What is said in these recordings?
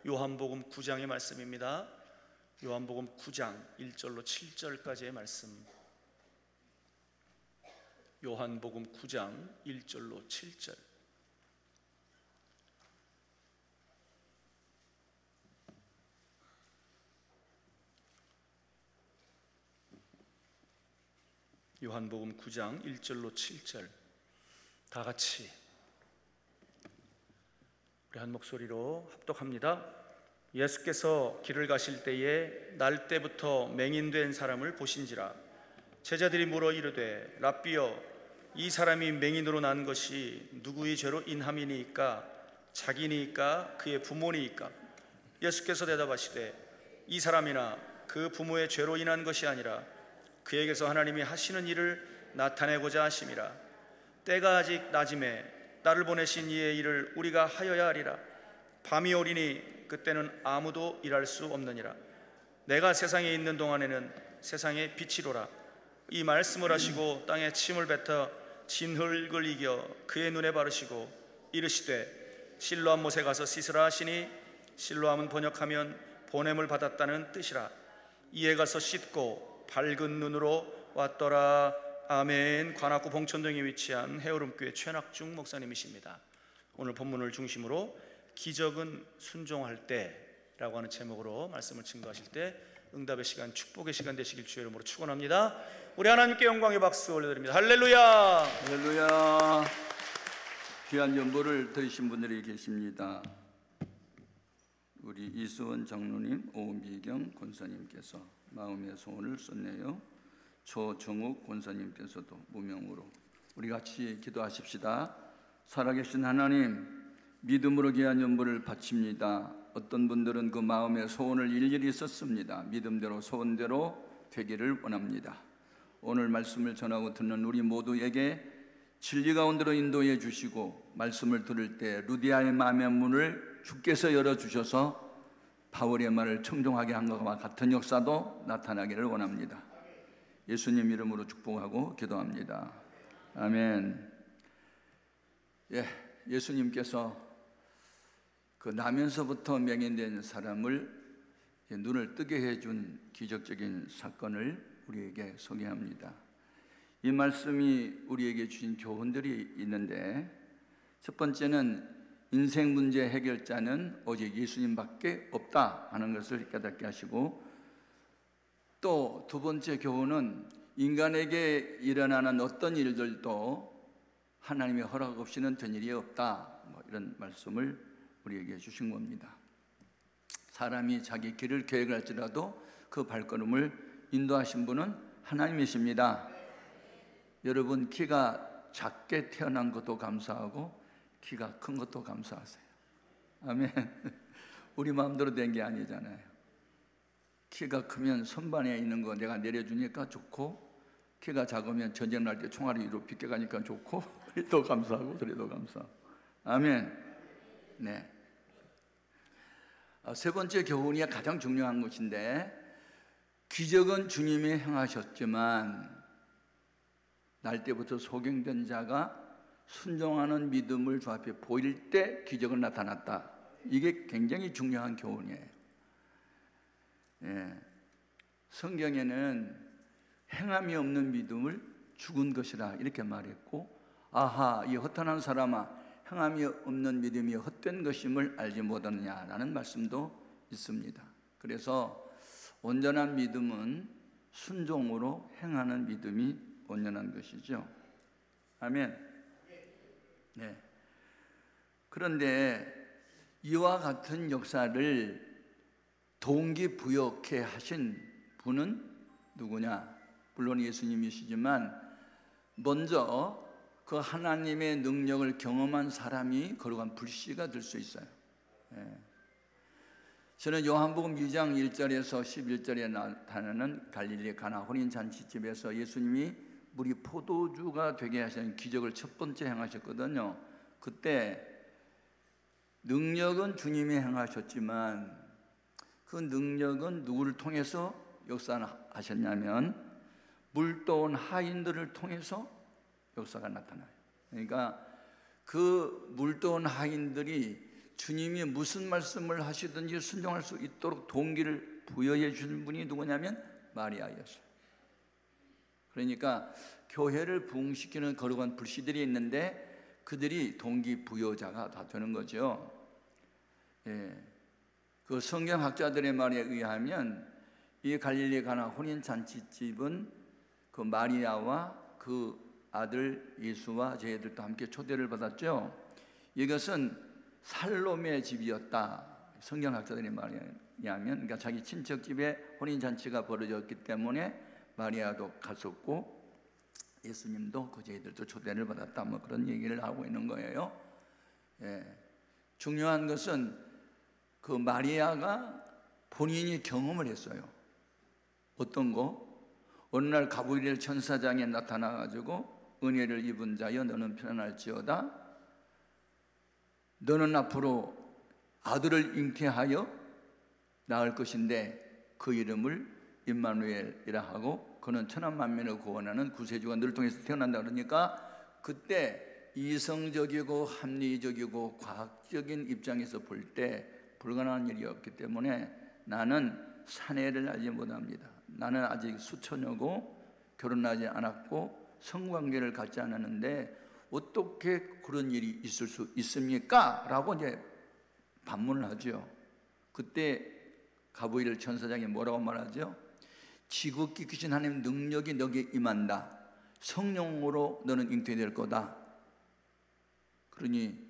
요한복음 9장의 말씀입니다. 요한복음 9장 1절로 7절까지의 말씀. 요한복음 9장 1절로 7절. 요한복음 9장 1절로 7절. 다 같이 우리 한 목소리로 합독합니다. 예수께서 길을 가실 때에 날 때부터 맹인된 사람을 보신지라. 제자들이 물어 이르되 랍비여, 이 사람이 맹인으로 난 것이 누구의 죄로 인함이니이까? 자기니이까 그의 부모니이까? 예수께서 대답하시되 이 사람이나 그 부모의 죄로 인한 것이 아니라 그에게서 하나님이 하시는 일을 나타내고자 하심이라. 때가 아직 낮음에 나를 보내신 이의 일을 우리가 하여야 하리라. 밤이 오리니 그때는 아무도 일할 수 없느니라. 내가 세상에 있는 동안에는 세상의 빛이로라. 이 말씀을 하시고 땅에 침을 뱉어 진흙을 이겨 그의 눈에 바르시고 이르시되 실로암 못에 가서 씻으라 하시니, 실로암은 번역하면 보냄을 받았다는 뜻이라. 이에 가서 씻고 밝은 눈으로 왔더라. 아멘. 관악구 봉천동에 위치한 해오름교회 최낙중 목사님이십니다. 오늘 본문을 중심으로 기적은 순종할 때라고 하는 제목으로 말씀을 증거하실 때 응답의 시간, 축복의 시간 되시길 주의 이름으로 축원합니다. 우리 하나님께 영광의 박수 올려드립니다. 할렐루야. 할렐루야. 귀한 연보를 들으신 분들이 계십니다. 우리 이수원 장로님, 오미경 권사님께서 마음의 소원을 썼네요. 조정욱 권사님께서도 무명으로. 우리 같이 기도하십시다. 살아계신 하나님, 믿음으로 귀한 연보를 바칩니다. 어떤 분들은 그 마음의 소원을 일일이 썼습니다. 믿음대로 소원대로 되기를 원합니다. 오늘 말씀을 전하고 듣는 우리 모두에게 진리 가운데로 인도해 주시고, 말씀을 들을 때 루디아의 마음의 문을 주께서 열어주셔서 바울의 말을 청종하게 한 것과 같은 역사도 나타나기를 원합니다. 예수님 이름으로 축복하고 기도합니다. 아멘. 예수님께서 그 나면서부터 맹인된 사람을 눈을 뜨게 해준 기적적인 사건을 우리에게 소개합니다. 이 말씀이 우리에게 주신 교훈들이 있는데, 첫 번째는 인생 문제 해결자는 오직 예수님밖에 없다 하는 것을 깨닫게 하시고, 또 두 번째 교훈은 인간에게 일어나는 어떤 일들도 하나님의 허락 없이는 된 일이 없다, 이런 말씀을 우리에게 주신 겁니다. 사람이 자기 길을 계획할지라도 그 발걸음을 인도하신 분은 하나님이십니다. 여러분, 키가 작게 태어난 것도 감사하고 키가 큰 것도 감사하세요. 아멘. 우리 마음대로 된 게 아니잖아요. 키가 크면 선반에 있는 거 내가 내려주니까 좋고, 키가 작으면 전쟁 날 때 총알이 위로 비껴가니까 좋고, 또 감사하고 저래도 감사하고. 아멘. 네. 세 번째 교훈이 가장 중요한 것인데, 기적은 주님이 행하셨지만 날 때부터 소경된 자가 순종하는 믿음을 주 앞에 보일 때 기적은 나타났다. 이게 굉장히 중요한 교훈이에요. 성경에는 행함이 없는 믿음을 죽은 것이라 이렇게 말했고, 아하, 이 허탄한 사람아, 행함이 없는 믿음이 헛된 것임을 알지 못하느냐라는 말씀도 있습니다. 그래서 온전한 믿음은 순종으로 행하는 믿음이 온전한 것이죠. 아멘. 네. 그런데 이와 같은 역사를 동기부여케 하신 분은 누구냐? 물론 예수님이시지만 먼저 그 하나님의 능력을 경험한 사람이 거룩한 불씨가 될 수 있어요. 저는 요한복음 2장 1절에서 11절에 나타나는 갈릴리 가나 혼인잔치집에서 예수님이 물이 포도주가 되게 하시는 기적을 첫 번째 행하셨거든요. 그때 능력은 주님이 행하셨지만 그 능력은 누구를 통해서 역사하셨냐면 물도온 하인들을 통해서 역사가 나타나요. 그러니까 그 물도온 하인들이 주님이 무슨 말씀을 하시든지 순종할 수 있도록 동기를 부여해 주는 분이 누구냐면 마리아였어요. 그러니까 교회를 부흥시키는 거룩한 불씨들이 있는데 그들이 동기 부여자가 다 되는 거죠. 예. 그 성경학자들의 말에 의하면 이 갈릴리 가나 혼인 잔치집은 그 마리아와 그 아들 예수와 저희들도 함께 초대를 받았죠. 이것은 살롬의 집이었다. 성경학자들의 말에 의하면, 그러니까 자기 친척 집에 혼인 잔치가 벌어졌기 때문에 마리아도 갔었고 예수님도 그 저희들도 초대를 받았다. 뭐 그런 얘기를 하고 있는 거예요. 예. 중요한 것은 그 마리아가 본인이 경험을 했어요. 어떤 거? 어느 날 가브리엘 천사장에 나타나가지고 은혜를 입은 자여 너는 편안할지어다. 너는 앞으로 아들을 잉태하여 낳을 것인데 그 이름을 임마누엘이라 하고 그는 천한 만민을 구원하는 구세주가 너를 통해서 태어난다. 그러니까 그때 이성적이고 합리적이고 과학적인 입장에서 볼 때 불가능한 일이었기 때문에 나는 사내를 알지 못합니다. 나는 아직 수처녀고 결혼하지 않았고 성관계를 갖지 않았는데 어떻게 그런 일이 있을 수 있습니까? 라고 이제 반문을 하죠. 그때 가브리엘 천사장이 뭐라고 말하죠? 지극히 크신 하나님 능력이 너에게 임한다. 성령으로 너는 잉태될 거다. 그러니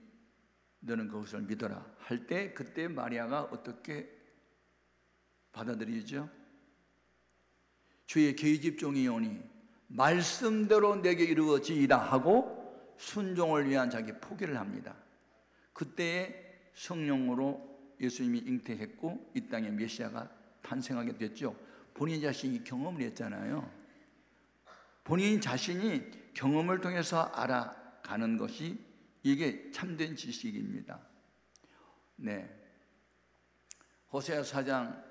너는 그것을 믿어라 할 때 그때 마리아가 어떻게 받아들이죠? 주의 계집종이오니 말씀대로 내게 이루어지이다 하고 순종을 위한 자기 포기를 합니다. 그때에 성령으로 예수님이 잉태했고 이 땅에 메시아가 탄생하게 됐죠. 본인 자신이 경험을 했잖아요. 본인 자신이 경험을 통해서 알아가는 것이 이게 참된 지식입니다. 네. 호세아 4장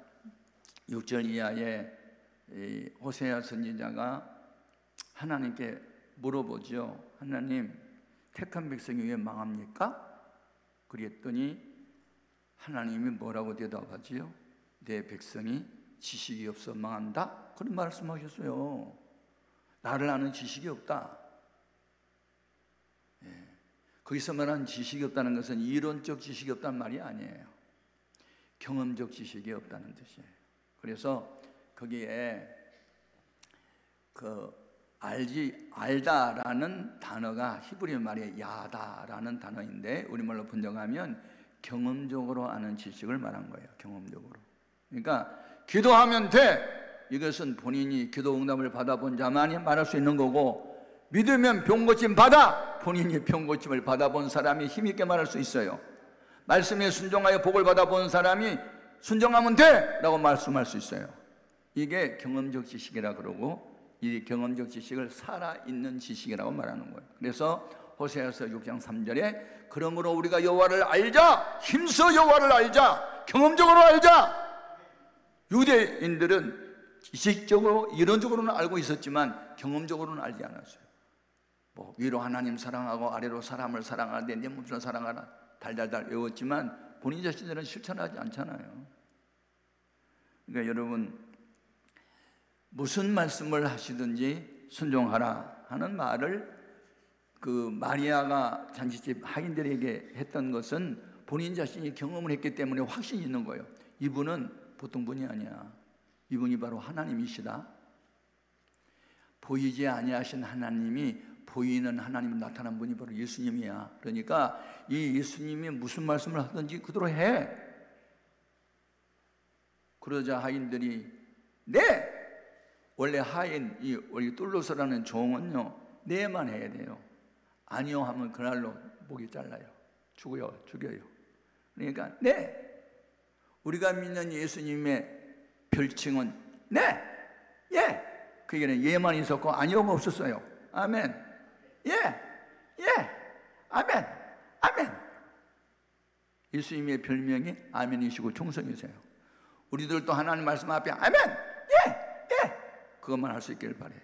6절 이하에 호세아 선지자가 하나님께 물어보죠. 하나님, 택한 백성이 왜 망합니까? 그랬더니 하나님이 뭐라고 대답하지요? 내 백성이 지식이 없어 망한다? 그런 말씀하셨어요. 나를 아는 지식이 없다. 거기서 말한 지식이 없다는 것은 이론적 지식이 없다는 말이 아니에요. 경험적 지식이 없다는 뜻이에요. 그래서 거기에 그 알다라는 단어가 히브리 말에 야다라는 단어인데 우리말로 번역하면 경험적으로 아는 지식을 말한 거예요. 경험적으로. 그러니까 기도하면 돼. 이것은 본인이 기도 응답을 받아본 자만이 말할 수 있는 거고, 믿으면 병 고침 받아. 본인이 병 고침을 받아본 사람이 힘있게 말할 수 있어요. 말씀에 순종하여 복을 받아본 사람이 순종하면 돼! 라고 말씀할 수 있어요. 이게 경험적 지식이라 그러고, 이 경험적 지식을 살아있는 지식이라고 말하는 거예요. 그래서 호세아서 6장 3절에 그러므로 우리가 여호와를 알자, 힘써 여호와를 알자, 경험적으로 알자. 유대인들은 지식적으로 이론적으로는 알고 있었지만 경험적으로는 알지 않았어요. 뭐 위로 하나님 사랑하고 아래로 사람을 사랑하되 내 몸을 사랑하라 달달달 외웠지만 본인 자신들은 실천하지 않잖아요. 그러니까 여러분, 무슨 말씀을 하시든지 순종하라 하는 말을 그 마리아가 잔치집 하인들에게 했던 것은 본인 자신이 경험을 했기 때문에 확신이 있는 거예요. 이분은 보통 분이 아니야. 이분이 바로 하나님이시다. 보이지 아니하신 하나님이 보이는 하나님 나타난 분이 바로 예수님이야. 그러니까 이 예수님이 무슨 말씀을 하든지 그대로 해. 그러자 하인들이 네! 원래 하인, 이 뚫로서라는 종은요, 네만 해야 돼요. 아니요 하면 그날로 목이 잘라요. 죽어요. 그러니까 네! 우리가 믿는 예수님의 별칭은 네! 예! 그게는 예만 있었고 아니요가 없었어요. 아멘. 예! 아멘. 예수님의 별명이 아멘이시고 충성이세요. 우리들도 하나님 말씀 앞에 아멘! 예! 그것만 할 수 있기를 바래요.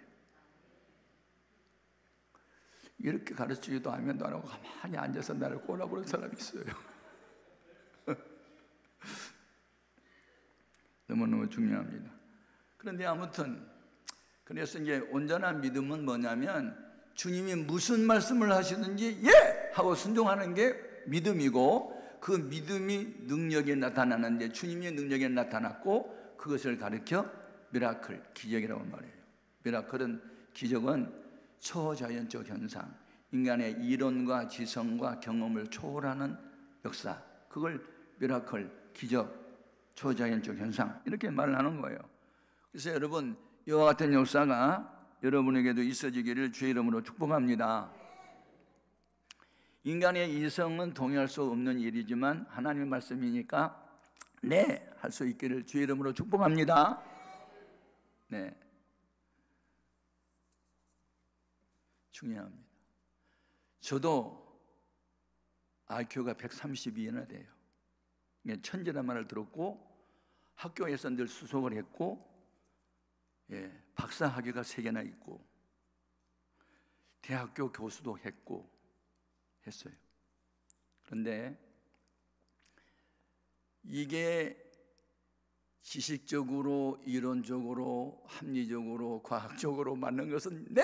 이렇게 가르치지도 아멘도 안 하고 가만히 앉아서 나를 꼬라보는 사람이 있어요. 너무너무 중요합니다. 그런데 아무튼 그래서 이제 온전한 믿음은 뭐냐면 주님이 무슨 말씀을 하시든지 예! 하고 순종하는 게 믿음이고, 그 믿음이 능력에 나타나는데 주님의 능력에 나타났고 그것을 가르쳐 미라클, 기적이라고 말해요. 미라클은, 기적은 초자연적 현상, 인간의 이론과 지성과 경험을 초월하는 역사, 그걸 미라클, 기적, 초자연적 현상 이렇게 말을 하는 거예요. 그래서 여러분, 이와 같은 역사가 여러분에게도 있어지기를 주의 이름으로 축복합니다. 인간의 이성은 동의할 수 없는 일이지만 하나님의 말씀이니까 네, 할 수 있기를 주의 이름으로 축복합니다. 네, 중요합니다. 저도 IQ가 132나 돼요. 천재란 말을 들었고 학교에서 늘 수석을 했고, 박사 학위가 3개나 있고 대학교 교수도 했고 했어요. 그런데 이게 지식적으로, 이론적으로, 합리적으로, 과학적으로 맞는 것은 네!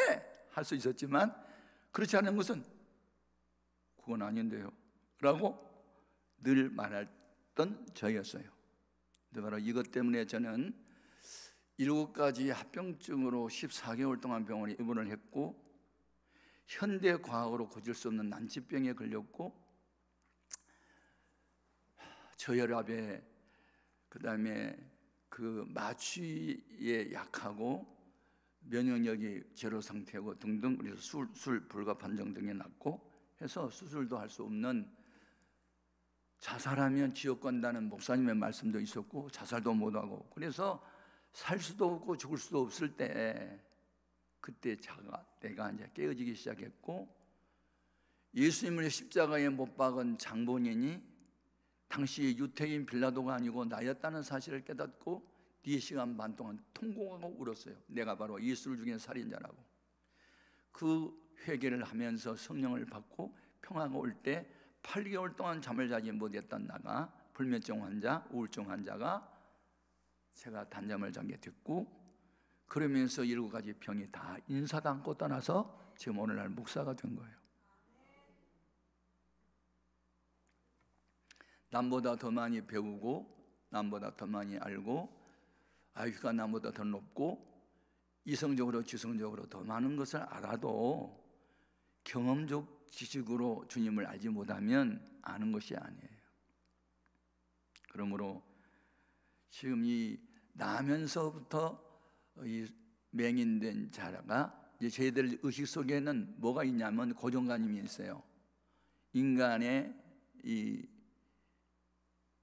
할 수 있었지만 그렇지 않은 것은 그건 아닌데요 라고 늘 말했던 저였어요. 근데 바로 이것 때문에 저는 7가지 합병증으로 14개월 동안 병원에 입원을 했고, 현대 과학으로 고칠 수 없는 난치병에 걸렸고, 저혈압에, 그 다음에 그 마취에 약하고 면역력이 제로 상태고 등등, 그래서 술 불가 판정 등이 났고 해서 수술도 할 수 없는, 자살하면 지옥 간다는 목사님의 말씀도 있었고 자살도 못하고, 그래서 살 수도 없고 죽을 수도 없을 때, 그때 내가 이제 깨어지기 시작했고, 예수님을 십자가에 못 박은 장본인이 당시 유태인 빌라도가 아니고 나였다는 사실을 깨닫고 4시간 반 동안 통곡하고 울었어요. 내가 바로 예수를 죽인 살인자라고. 그 회개를 하면서 성령을 받고 평화가 올 때 8개월 동안 잠을 자지 못했던 나가, 불면증 환자, 우울증 환자가 제가 단잠을 자게 됐고, 그러면서 7가지 병이 다 인사당고 떠나서 지금 오늘날 목사가 된 거예요. 남보다 더 많이 배우고, 남보다 더 많이 알고, IQ가 남보다 더 높고, 이성적으로 지성적으로 더 많은 것을 알아도 경험적 지식으로 주님을 알지 못하면 아는 것이 아니에요. 그러므로 지금 이 나면서부터 이 맹인된 자가, 이제 저희들 의식 속에는 뭐가 있냐면 고정관념이 있어요. 인간의 이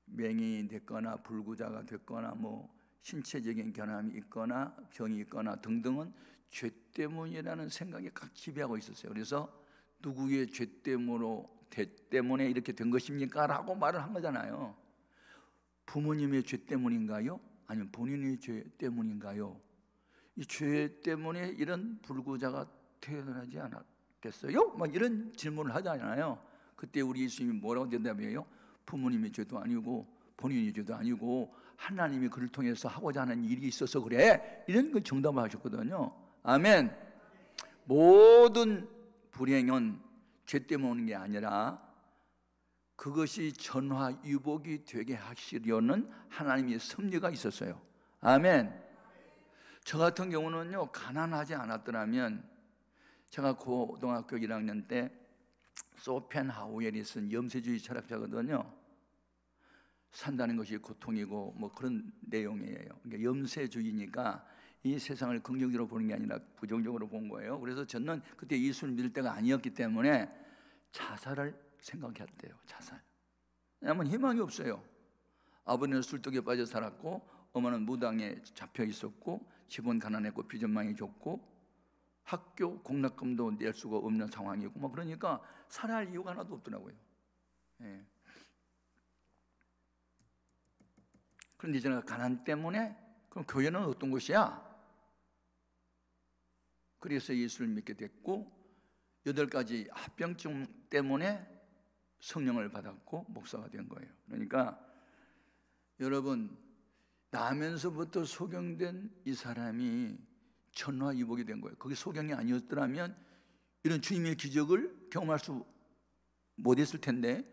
맹인이 됐거나 불구자가 됐거나 뭐 신체적인 결함이 있거나 병이 있거나 등등은 죄 때문이라는 생각이 각 지배하고 있었어요. 그래서 누구의 죄 때문에 이렇게 된 것입니까? 라고 말을 한 거잖아요. 부모님의 죄 때문인가요? 아니면 본인의 죄 때문인가요? 이 죄 때문에 이런 불구자가 태어나지 않았겠어요? 막 이런 질문을 하잖아요. 그때 우리 예수님이 뭐라고 대답해요? 부모님의 죄도 아니고 본인의 죄도 아니고 하나님이 그를 통해서 하고자 하는 일이 있어서 그래, 이런 그 정답을 하셨거든요. 아멘. 모든 불행은 죄 때문에 오는 게 아니라 그것이 전화위복이 되게 하시려는 하나님의 섭리가 있었어요. 아멘. 저 같은 경우는요, 가난하지 않았더라면, 제가 고등학교 1학년 때 소펜하우엘이 쓴 염세주의 철학자거든요. 산다는 것이 고통이고 뭐 그런 내용이에요. 그러니까 염세주의니까 이 세상을 긍정적으로 보는 게 아니라 부정적으로 본 거예요. 그래서 저는 그때 예수를 믿을 때가 아니었기 때문에 자살을 생각했대요. 자살. 왜냐하면 희망이 없어요. 아버지는 술독에 빠져 살았고, 어머니는 무당에 잡혀 있었고, 집은 가난했고 비전망이 좁고, 학교 공락금도 낼 수가 없는 상황이고, 뭐 그러니까 살아갈 이유가 하나도 없더라고요. 예. 그런데 제가 가난 때문에, 그럼 교회는 어떤 곳이야? 그래서 예수를 믿게 됐고, 8가지 합병증 때문에 성령을 받았고 목사가 된 거예요. 그러니까 여러분, 나면서부터 소경된 이 사람이 천하이복이 된 거예요. 그게 소경이 아니었더라면 이런 주님의 기적을 경험할 수 못했을 텐데,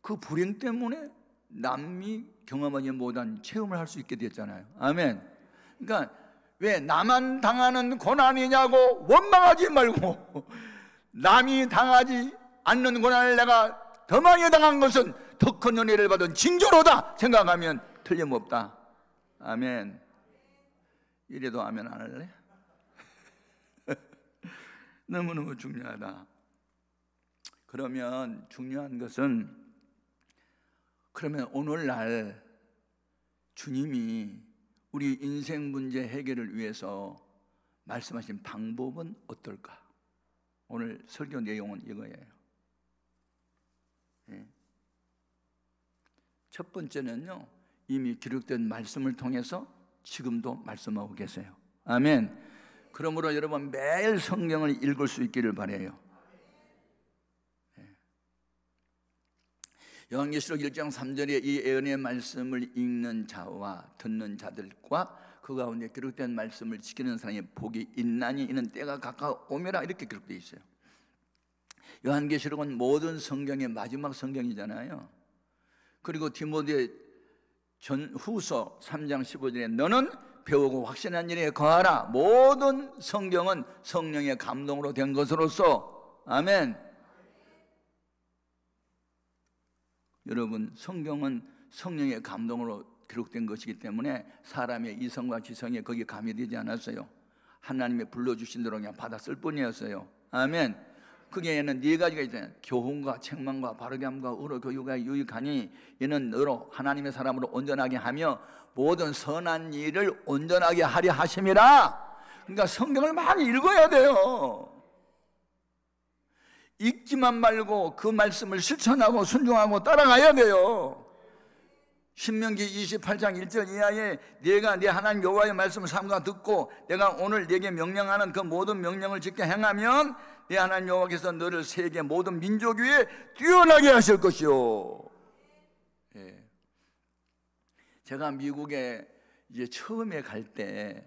그 불행 때문에 남이 경험하지 못한 체험을 할 수 있게 됐잖아요. 아멘. 그러니까 왜 나만 당하는 고난이냐고 원망하지 말고 남이 당하지 않는 고난을 내가 더 많이 당한 것은 더 큰 은혜를 받은 징조로다 생각하면 틀림없다. 아멘. 이래도 아멘 안 할래? 너무너무 중요하다. 그러면 중요한 것은, 그러면 오늘날 주님이 우리 인생 문제 해결을 위해서 말씀하신 방법은 어떨까? 오늘 설교 내용은 이거예요. 첫 번째는요, 이미 기록된 말씀을 통해서 지금도 말씀하고 계세요. 아멘. 그러므로 여러분 매일 성경을 읽을 수 있기를 바라요. 요한계시록 1장 3절에 이 예언의 말씀을 읽는 자와 듣는 자들과 그 가운데 기록된 말씀을 지키는 사람이 복이 있나니 이는 때가 가까우미라, 이렇게 기록되어 있어요. 요한계시록은 모든 성경의 마지막 성경이잖아요. 그리고 디모데 전후서 3장 15절에 너는 배우고 확신한 일에 거하라. 모든 성경은 성령의 감동으로 된 것으로서. 아멘. 여러분, 성경은 성령의 감동으로 기록된 것이기 때문에 사람의 이성과 지성이 거기에 가미되지 않았어요. 하나님의 불러주신 대로 그냥 받아 쓸 뿐이었어요. 아멘. 거기에는 네 가지가 있잖아요. 교훈과 책망과 바르게 함과 의로 교육에 유익하니 이는 너로 하나님의 사람으로 온전하게 하며 모든 선한 일을 온전하게 하려 하심이라. 그러니까 성경을 많이 읽어야 돼요. 읽지만 말고 그 말씀을 실천하고 순종하고 따라가야 돼요. 신명기 28장 1절 이하에 네가 네 하나님 여호와의 말씀을 삼가 듣고 내가 오늘 네게 명령하는 그 모든 명령을 지켜 행하면 네 하나님 여호와께서 너를 세계 모든 민족 위에 뛰어나게 하실 것이요. 예. 제가 미국에 이제 처음에 갈 때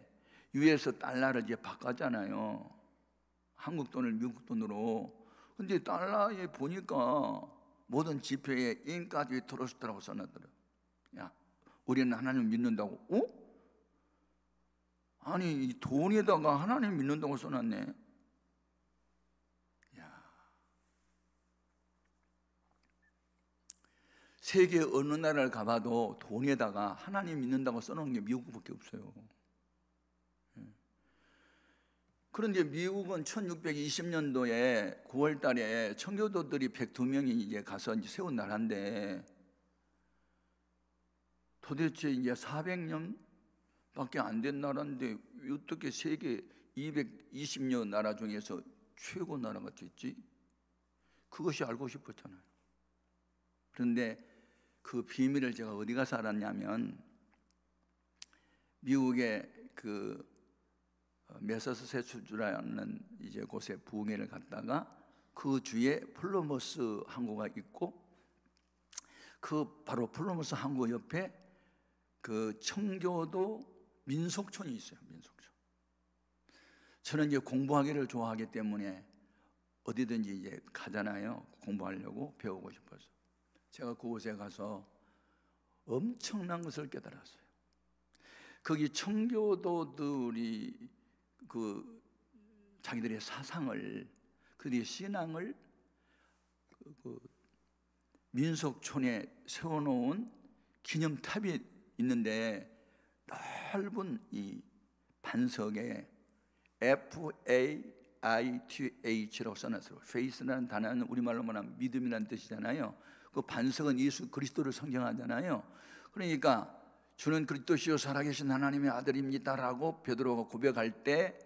US 달러를 이제 바꿨잖아요. 한국 돈을 미국 돈으로. 근데 달러에 보니까 모든 지표에 인까지 트러스트라고 써놨더라고요. 야, 우리는 하나님 믿는다고? 아니, 이 돈에다가 하나님 믿는다고 써놨네. 야, 세계 어느 나라를 가봐도 돈에다가 하나님 믿는다고 써놓은 게 미국밖에 없어요. 그런데 미국은 1620년도에 9월 달에 청교도들이 102명이 이제 가서 이제 세운 나라인데, 도대체 이제 400년밖에 안 된 나라인데 어떻게 세계 220여 나라 중에서 최고 나라가 됐지? 그것이 알고 싶었잖아요. 그런데 그 비밀을 제가 어디 가서 알았냐면, 미국의 그 메서스세츠주라는 이제 곳에 부흥회를 갔다가 그 주에 플러머스 항구가 있고, 그 바로 플러머스 항구 옆에 그 청교도 민속촌이 있어요. 민속촌. 저는 이제 공부하기를 좋아하기 때문에 어디든지 이제 가잖아요. 공부하려고, 배우고 싶어서. 제가 그곳에 가서 엄청난 것을 깨달았어요. 거기 청교도들이 그 자기들의 사상을, 그들의 신앙을 그 민속촌에 세워놓은 기념탑이 있는데, 넓은 이 반석에 FAITH라고 써놨어요. faith라는 단어는 우리말로 말하면 믿음이라는 뜻이잖아요. 그 반석은 예수 그리스도를 상징하잖아요. 그러니까 주는 그리스도시요 살아계신 하나님의 아들입니다라고 베드로가 고백할 때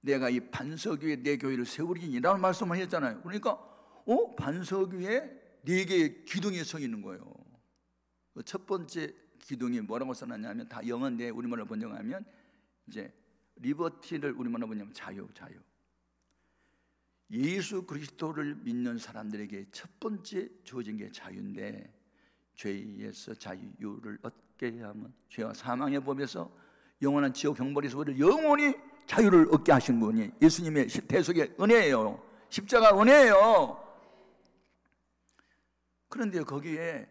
내가 이 반석 위에 내 교회를 세우리니라는 말씀을 했잖아요. 그러니까 반석 위에 4개의 기둥이 서 있는 거예요. 첫 번째 기둥이 뭐라고 써놨냐면, 다 영어인데 우리말로 번역하면 이제 리버티를 우리말로 번역하면 자유. 예수 그리스도를 믿는 사람들에게 첫 번째 주어진 게 자유인데, 죄에서 자유를 얻게 하면, 죄와 사망의 법에서 영원한 지옥 형벌에서 우리를 영원히 자유를 얻게 하신 분이 예수님의 대속의 은혜예요. 십자가 은혜예요. 그런데 거기에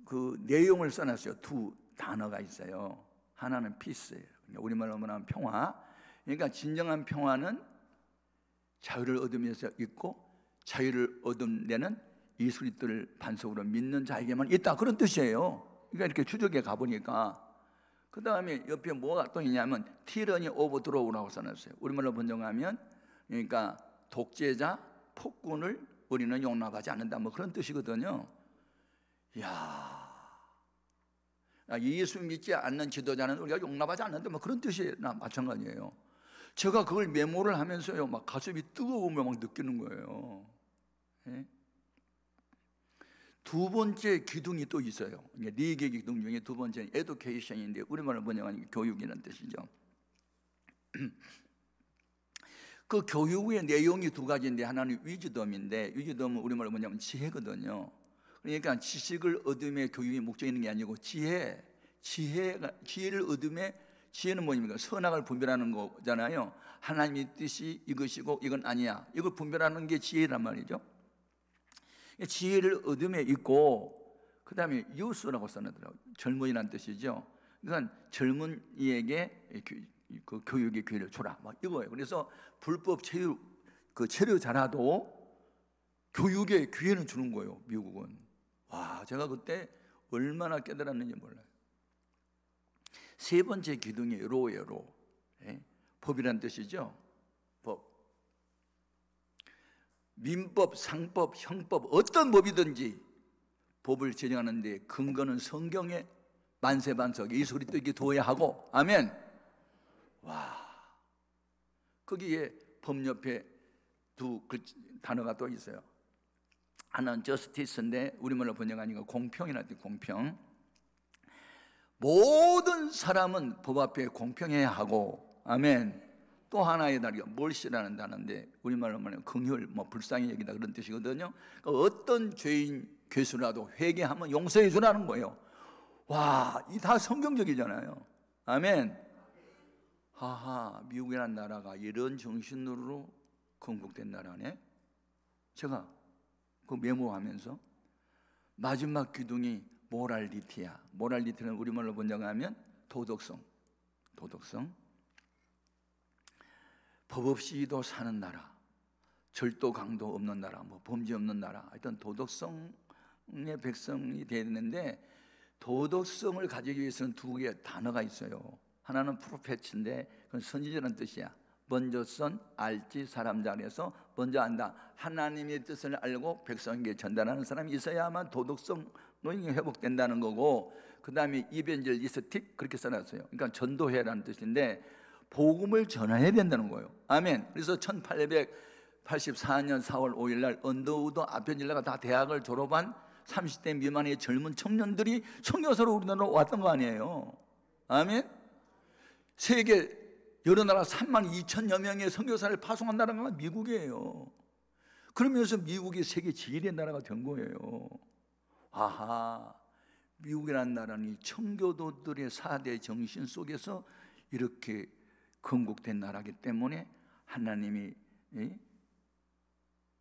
그 내용을 써놨어요. 두 단어가 있어요. 하나는 peace예요. 우리말로 말하면 평화. 그러니까 진정한 평화는 자유를 얻으면서 있고, 자유를 얻은 데는 예수 그리스도를 반석으로 믿는 자에게만 있다, 그런 뜻이에요. 그러니까 이렇게 추적해 가보니까, 그 다음에 옆에 뭐가 또 있냐면 tyranny of throw라고 써놨어요. 우리말로 번역하면, 그러니까 독재자, 폭군을 우리는 용납하지 않는다, 뭐 그런 뜻이거든요. 이야, 예수 믿지 않는 지도자는 우리가 용납하지 않는다, 뭐 그런 뜻이나 마찬가지예요. 제가 그걸 메모를 하면서요, 막 가슴이 뜨거우며 막 느끼는 거예요. 예? 두 번째 기둥이 또 있어요. 네 개의 기둥 중에 두 번째는 education인데 우리말로 번역하니까 교육이라는 뜻이죠. 그 교육의 내용이 두 가지인데, 하나는 위즈덤인데, 위즈덤은 우리말로 뭐냐면 지혜거든요. 그러니까 지식을 얻음의 교육이 목적이 있는 게 아니고 지혜를 얻음의, 지혜는 뭐입니까? 선악을 분별하는 거잖아요. 하나님의 뜻이 이것이고 이건 아니야, 이걸 분별하는 게 지혜란 말이죠. 지혜를 얻음에 있고, 그 다음에 유스라고 써놨더라고요. 젊은이란 뜻이죠. 그러니까 젊은이에게 그 교육의 기회를 줘라, 막 이거예요. 그래서 불법 체류자라도 교육의 기회는 주는 거예요, 미국은. 와, 제가 그때 얼마나 깨달았는지 몰라요. 세 번째 기둥이 로예요, 로. 예? 법이란 뜻이죠. 법. 민법, 상법, 형법, 어떤 법이든지 법을 제정하는데 근거는 성경의 만세반석 예수 그리스도에게 두어야 하고, 아멘. 와, 거기에 법 옆에 두 단어가 또 있어요. 하나는 justice인데 우리말로 번역하니까 공평이라는 뜻, 공평. 모든 사람은 법 앞에 공평해야 하고, 아멘. 또 하나의 단어가 mercy라는 단어인데 우리말로 말하면 긍휼, 뭐 불쌍히 여기다, 그런 뜻이거든요. 그러니까 어떤 죄인 괴수라도 회개하면 용서해 주라는 거예요. 와, 이 다 성경적이잖아요. 아멘. 하하, 미국이라는 나라가 이런 정신으로 건국된 나라네. 제가 그 메모하면서 마지막 기둥이 모랄리티야. 모랄리티는 우리말로 번역하면 도덕성. 법 없이도 사는 나라, 절도 강도 없는 나라, 뭐 범죄 없는 나라, 하여튼 도덕성의 백성이 되어야 되는데, 도덕성을 가지기 위해서는 두 개의 단어가 있어요. 하나는 프로페츠인데 그건 선지자라는 뜻이야. 먼저 선 알지 사람 잘해서 먼저 안다. 하나님의 뜻을 알고 백성에게 전달하는 사람이 있어야만 도덕성이 회복된다는 거고, 그 다음에 이벤젤리스틱, 그렇게 써놨어요. 그러니까 전도회라는 뜻인데 복음을 전해야 된다는 거예요. 아멘. 그래서 1884년 4월 5일 날 언더우드 아펜질라가 다 대학을 졸업한 30대 미만의 젊은 청년들이 선교사로 우리나라로 왔던 거 아니에요. 아멘. 세계 여러 나라 32,000여 명의 선교사를 파송한 나라가 미국이에요. 그러면서 미국이 세계 제1의 나라가 된 거예요. 아하, 미국이라는 나라는 청교도들의 4대 정신 속에서 이렇게 건국된 나라이기 때문에 하나님이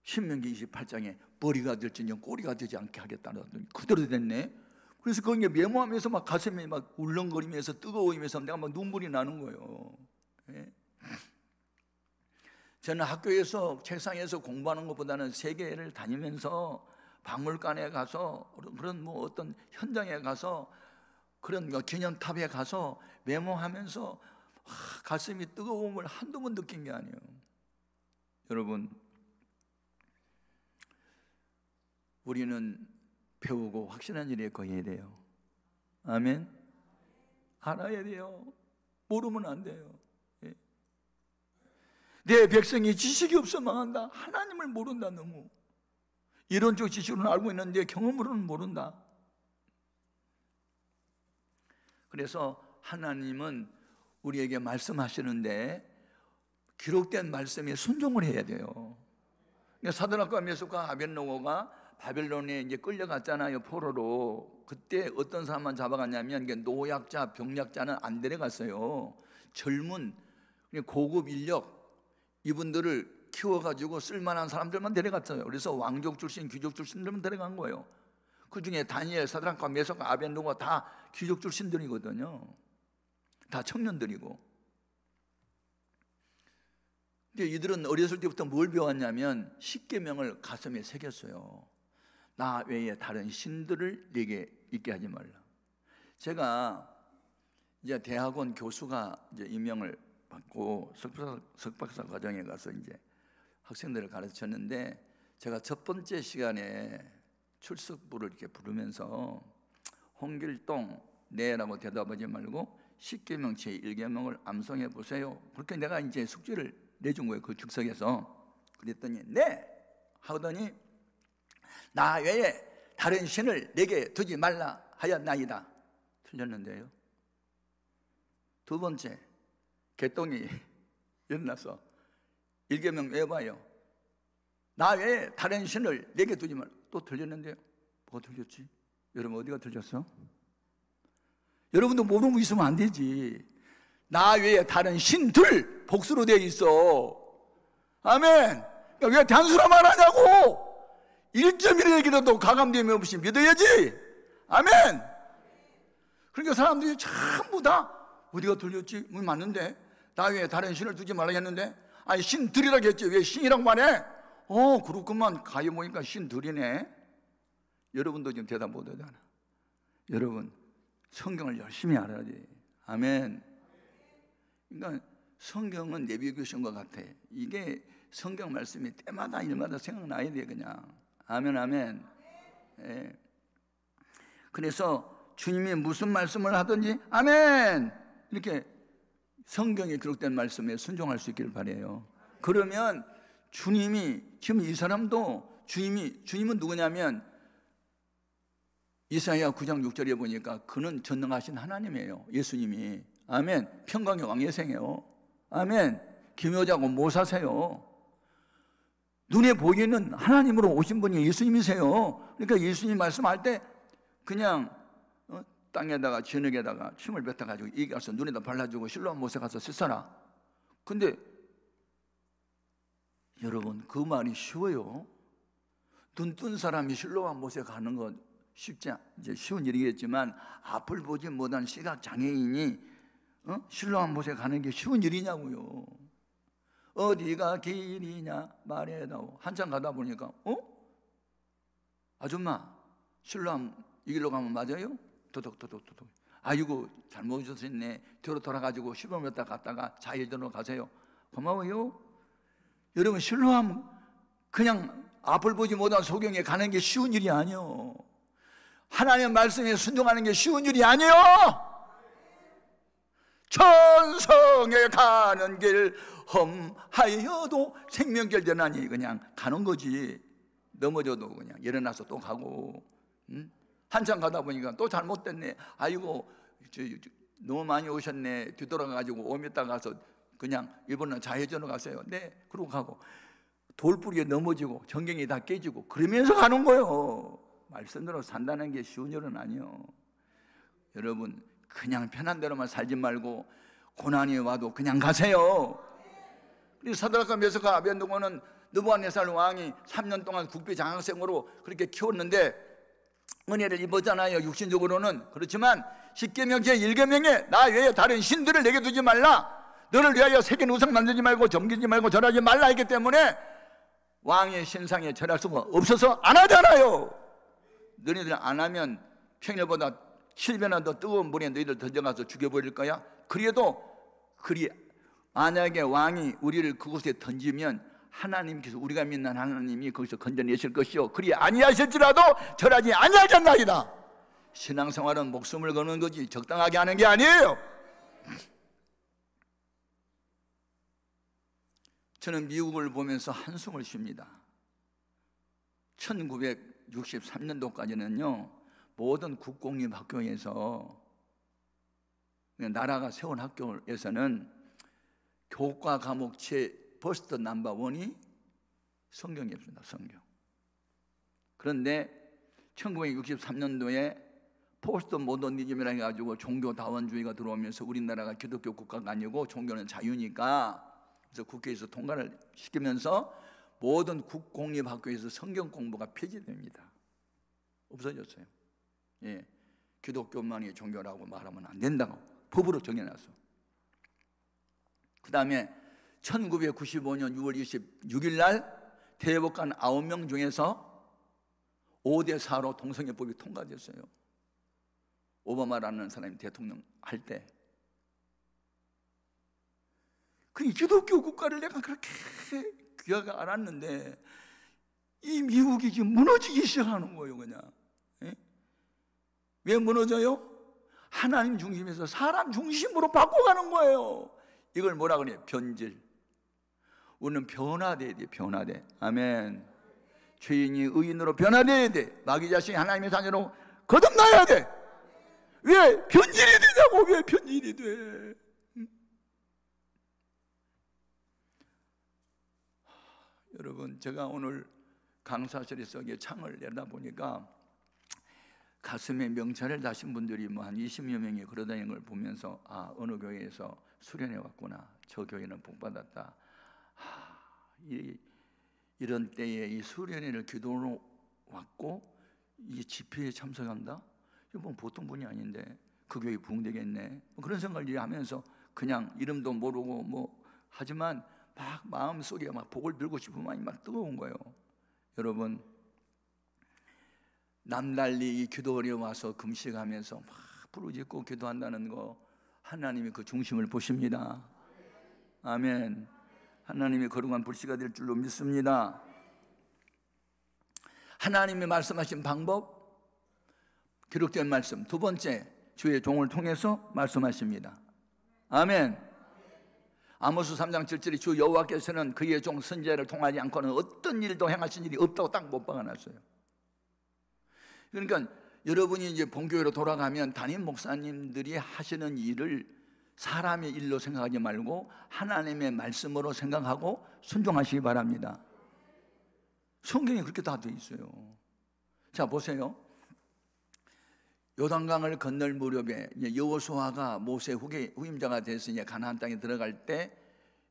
신명기 28장에 머리가 될지언정 꼬리가 되지 않게 하겠다는 그대로 됐네. 그래서 거기에 메모하면서 막 가슴이 막 울렁거리면서 뜨거워지면서 내가 막 눈물이 나는 거예요. 예? 저는 학교에서 책상에서 공부하는 것보다는 세계를 다니면서 박물관에 가서 그런 뭐 어떤 현장에 가서 그런 기념탑에 가서 메모하면서 가슴이 뜨거움을 한두 번 느낀 게 아니에요. 여러분, 우리는 배우고 확신한 일에 거해야 돼요. 아멘. 알아야 돼요. 모르면 안 돼요. 예. 내 백성이 지식이 없어 망한다. 하나님을 모른다. 너무 이론적 지식으로는 알고 있는데 경험으로는 모른다. 그래서 하나님은 우리에게 말씀하시는데 기록된 말씀에 순종을 해야 돼요. 그러니까 사드락과 메삭과 아벳느고가 바벨론에 이제 끌려갔잖아요, 포로로. 그때 어떤 사람만 잡아갔냐면 노약자, 병약자는 안 데려갔어요. 젊은 고급 인력, 이분들을 키워가지고 쓸만한 사람들만 데려갔어요. 그래서 왕족 출신, 귀족 출신들만 데려간 거예요. 그 중에 다니엘, 사드락과 메삭과 아벤노가 다 귀족 출신들이거든요. 다 청년들이고. 근데 이들은 어렸을 때부터 뭘 배웠냐면 십계명을 가슴에 새겼어요. 나 외에 다른 신들을 내게 있게 하지 말라. 제가 이제 대학원 교수가 이제 임명을 받고 석박사 과정에 가서 이제 학생들을 가르쳤는데, 제가 첫 번째 시간에 출석부를 이렇게 부르면서 홍길동 네라고 대답하지 말고 십계명 제1계명을 암송해 보세요. 그렇게 내가 이제 숙제를 내준 거예요, 그 즉석에서. 그랬더니 네 하더니 나 외에 다른 신을 내게 두지 말라 하였나이다. 틀렸는데요. 두 번째, 개똥이 일어나서 1계명 외워봐요. 나 외에 다른 신을 내게 두지 말라. 또 틀렸는데요. 뭐가 틀렸지? 여러분 어디가 틀렸어? 여러분도 모르고 있으면 안 되지. 나 외에 다른 신들 복수로 되어 있어. 아멘. 왜 단수라 말하냐고. 1.1에게도 가감됨이 없이 믿어야지. 아멘. 그러니까 사람들이 전부 다 어디가 틀렸지? 맞는데 나 외에 다른 신을 두지 말라 했는데, 아니 신들이라고 했지 왜 신이라고 말해? 그렇구만. 가요 보니까 신들이네. 여러분도 지금 대답 못하잖아. 여러분 성경을 열심히 알아야 돼. 아멘. 그러니까 성경은 내비게이션과 같아. 이게 성경 말씀이 때마다 일마다 생각나야 돼 그냥. 아멘 아멘. 예. 그래서 주님이 무슨 말씀을 하든지 아멘 이렇게 성경에 기록된 말씀에 순종할 수 있기를 바라요. 그러면 주님이, 지금 이 사람도 주님은 누구냐면 이사야 9장 6절에 보니까 그는 전능하신 하나님이에요. 예수님이. 아멘. 평강의 왕예생이에요. 아멘. 기묘자고 모사세요. 눈에 보이는 하나님으로 오신 분이 예수님이세요. 그러니까 예수님 말씀할 때 그냥 땅에다가 진흙에다가 침을 뱉어가지고 이기 가서 눈에다 발라주고 실로암 못에 가서 씻어라. 근데 여러분 그 말이 쉬워요? 눈 뜬 사람이 실로암 못에 가는 건 이제 쉬운 일이겠지만 앞을 보지 못한 시각 장애인이 실로암 못에 가는 게 쉬운 일이냐고요. 어디가 길이냐 말해다오. 한참 가다 보니까 아줌마 실로암 이 길로 가면 맞아요? 도둑. 아이고 잘못 오셨네. 뒤로 돌아가지고 10분 갔다가 좌회전으로 가세요. 고마워요. 여러분 실로암 그냥 앞을 보지 못한 소경에 가는 게 쉬운 일이 아니에요. 하나님의 말씀에 순종하는 게 쉬운 일이 아니에요. 천성에 가는 길 험하여도 생명길 되나니 그냥 가는 거지. 넘어져도 그냥 일어나서 또 가고. 한참 가다 보니까 또 잘못됐네. 아이고 너무 많이 오셨네. 뒤돌아가지고 5m 가서 그냥 이번엔 좌회전으로 가세요. 네, 그러고 가고 돌뿌리에 넘어지고 전경이 다 깨지고 그러면서 가는 거예요. 말씀대로 산다는 게 쉬운 일은 아니에요. 여러분 그냥 편한 대로만 살지 말고 고난이 와도 그냥 가세요. 그리고 사드락과 메삭과 아벤노고는 느부갓네살 왕이 3년 동안 국비 장학생으로 그렇게 키웠는데 은혜를 입었잖아요. 육신적으로는. 그렇지만 십계명 제1계명에 나 외에 다른 신들을 내게 두지 말라. 너를 위하여 새긴 우상 만들지 말고 점기지 말고 절하지 말라 했기 때문에 왕의 신상에 절할 수가 없어서 안 하잖아요. 너희들 안 하면 평일보다 7배나 더 뜨거운 물에 너희들 던져가서 죽여버릴 거야. 그래도 만약에 왕이 우리를 그곳에 던지면 하나님께서 우리가 믿는 하나님이 거기서 건져내실 것이요 그리 아니하실지라도 절하지 아니하겠나이다. 신앙생활은 목숨을 거는 거지 적당하게 하는 게 아니에요. 저는 미국을 보면서 한숨을 쉽니다. 1963년도까지는요 모든 국공립학교에서 나라가 세운 학교에서는 교과 과목 제 퍼스트 넘버 원이 성경이었습니다. 성경. 그런데 1963년도에 포스트 모더니즘이라 해가지고 종교다원주의가 들어오면서 우리나라가 기독교 국가가 아니고 종교는 자유니까, 그래서 국회에서 통과를 시키면서 모든 국공립학교에서 성경 공부가 폐지됩니다. 없어졌어요. 예, 기독교만이 종교라고 말하면 안 된다고 법으로 정해놨어. 그 다음에 1995년 6월 26일 날 대법관 9명 중에서 5대4로 동성애법이 통과됐어요. 오바마라는 사람이 대통령 할 때. 그 기독교 국가를 내가 그렇게 귀하게 알았는데 이 미국이 지금 무너지기 시작하는 거예요. 그냥. 예? 왜 무너져요? 하나님 중심에서 사람 중심으로 바꿔가는 거예요. 이걸 뭐라 그래요? 변질. 우리는 변화돼야 돼. 변화돼. 아멘. 죄인이 의인으로 변화돼야 돼. 마귀 자신이 하나님의 자녀로 거듭나야 돼. 왜 변질이 되냐고. 왜 변질이 돼? 여러분, 제가 오늘 강사실에서 창을 내다보니까 가슴에 명찰을 다신 분들이 뭐 한 20여 명이 걸어다니는 걸 보면서 아, 어느 교회에서 수련회 왔구나. 저 교회는 복받았다. 이런 때에 이 수련회를 기도로 왔고 이 집회에 참석한다? 이건 보통 분이 아닌데 그 교회 부흥되겠네. 그런 생각을 하면서 그냥 이름도 모르고 뭐 하지만 막 마음속에 막 복을 빌고 싶은 마음이 막 뜨거운 거예요. 여러분, 남달리 이 기도원에 와서 금식하면서 막 부르짖고 기도한다는 거 하나님이 그 중심을 보십니다. 아멘. 하나님이 거룩한 불씨가 될 줄로 믿습니다. 하나님이 말씀하신 방법, 기록된 말씀. 두 번째, 주의 종을 통해서 말씀하십니다. 아멘. 아모스 3장 7절에 주 여호와께서는 그의 종 선지자를 통하지 않고는 어떤 일도 행하신 일이 없다고 딱 못 박아놨어요. 그러니까 여러분이 이제 본교회로 돌아가면 담임 목사님들이 하시는 일을 사람의 일로 생각하지 말고 하나님의 말씀으로 생각하고 순종하시기 바랍니다. 성경에 그렇게 다 돼 있어요. 자, 보세요. 요단강을 건널 무렵에 여호수아가 모세 후임자가 돼서 이제 가나안 땅에 들어갈 때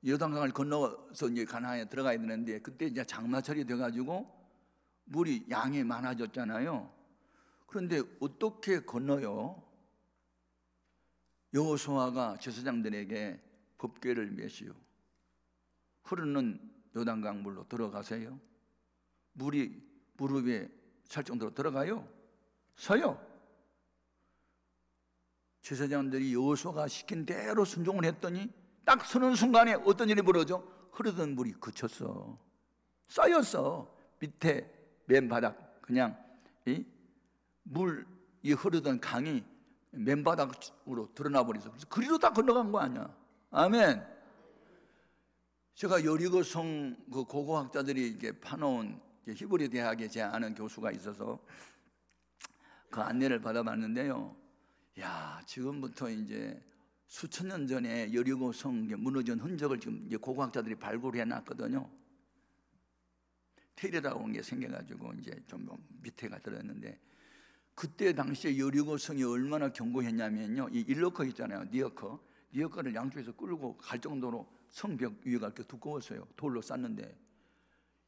요단강을 건너서 이제 가나안에 들어가야 되는데 그때 이제 장마철이 돼가지고 물이 양이 많아졌잖아요. 그런데 어떻게 건너요? 여호수아가 제사장들에게 법궤를 메시오. 흐르는 요단강 물로 들어가세요. 물이 무릎에 찰 정도로 들어가요? 서요. 제사장들이 여호수아가 시킨 대로 순종을 했더니 딱 서는 순간에 어떤 일이 벌어져? 흐르던 물이 그쳤어. 쌓였어. 밑에 맨바닥 그냥 물이 흐르던 강이 맨바닥으로 드러나 버렸어. 그래서 그리로 다 건너간 거 아니야. 아멘. 제가 여리고성 그 고고학자들이 이게 파놓은 히브리 대학에 제 아는 교수가 있어서 그 안내를 받아봤는데요. 야, 지금부터 이제 수천 년 전에 여리고성 무너진 흔적을 지금 이제 고고학자들이 발굴해 놨거든요. 테일이라고 하는 게 생겨가지고 이제 좀 밑에가 들었는데 그때 당시에 여리고성이 얼마나 견고했냐면요. 이 일러커 있잖아요. 니어커를 양쪽에서 끌고 갈 정도로 성벽 위가 이렇게 두꺼웠어요. 돌로 쌌는데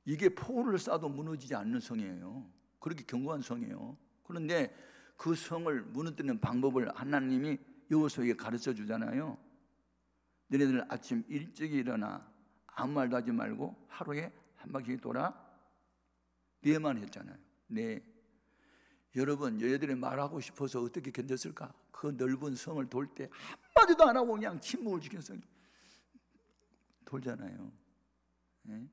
이게 포를 쏴도 무너지지 않는 성이에요. 그렇게 견고한 성이에요. 그런데 그 성을 무너뜨리는 방법을 하나님이 여호수아에게 가르쳐 주잖아요. 너네들 아침 일찍 일어나 아무 말도 하지 말고 하루에 한 바퀴 돌아. 네만 했잖아요. 네. 여러분, 얘들이 말하고 싶어서 어떻게 견뎠을까? 그 넓은 성을 돌 때 한마디도 안 하고 그냥 침묵을 지켜서 돌잖아요. 네?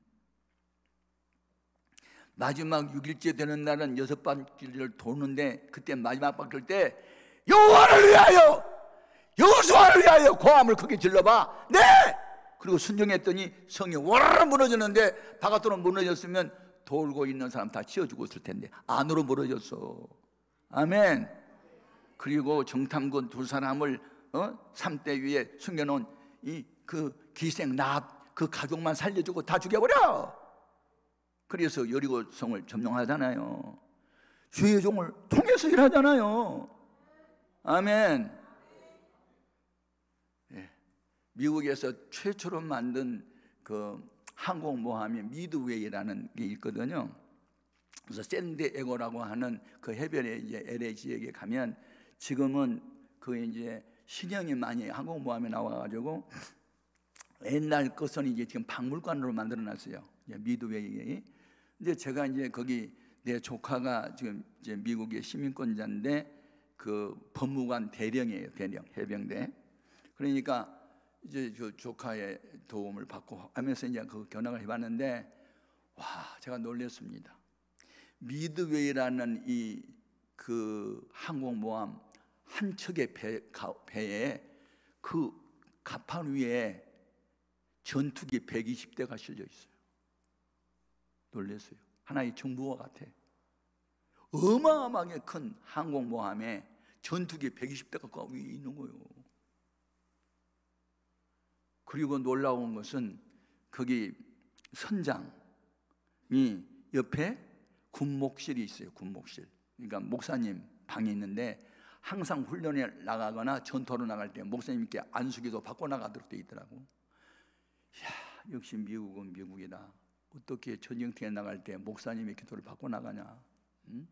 마지막 6일째 되는 날은 6바퀴를 도는데 그때 마지막 바퀴를 때 여호와를 위하여, 여호수아를 위하여 고함을 크게 질러봐. 네! 그리고 순종했더니 성이 와르르 무너졌는데 바깥으로 무너졌으면 돌고 있는 사람 다 치워 죽었을 텐데 안으로 무너졌어. 아멘. 그리고 정탐꾼 두 사람을 삼대 위에 숨겨놓은 그 기생 납 그 가족만 살려주고 다 죽여버려. 그래서 여리고성을 점령하잖아요. 주의 종을 통해서 일하잖아요. 아멘. 예. 미국에서 최초로 만든 그 항공모함이 미드웨이라는 게 있거든요. 그래서 샌디에고라고 하는 그 해변에 이제 LA 지역에 가면 지금은 그 이제 신형이 많이 항공모함에 나와가지고 옛날 것은 이제 지금 박물관으로 만들어놨어요. 미드웨이. 근데 제가 이제 거기 내 조카가 지금 이제 미국의 시민권자인데 그 법무관 대령이에요. 대령 해병대. 그러니까 이제 그 조카의 도움을 받고 하면서 이제 그 견학을 해봤는데 와, 제가 놀랐습니다. 미드웨이라는 이 그 항공모함 한 척의 배에 그 갑판 위에 전투기 120대가 실려 있어요. 놀랐어요. 하나의 정부와 같아. 어마어마하게 큰 항공모함에 전투기 120대가 위에 있는 거예요. 그리고 놀라운 것은 거기 선장이 옆에 군목실이 있어요. 군목실. 그러니까 목사님 방이 있는데 항상 훈련에 나가거나 전투로 나갈 때 목사님께 안수기도 받고 나가도록 돼 있더라고. 이야, 역시 미국은 미국이다. 어떻게 전쟁터에 나갈 때 목사님의 기도를 받고 나가냐? 응?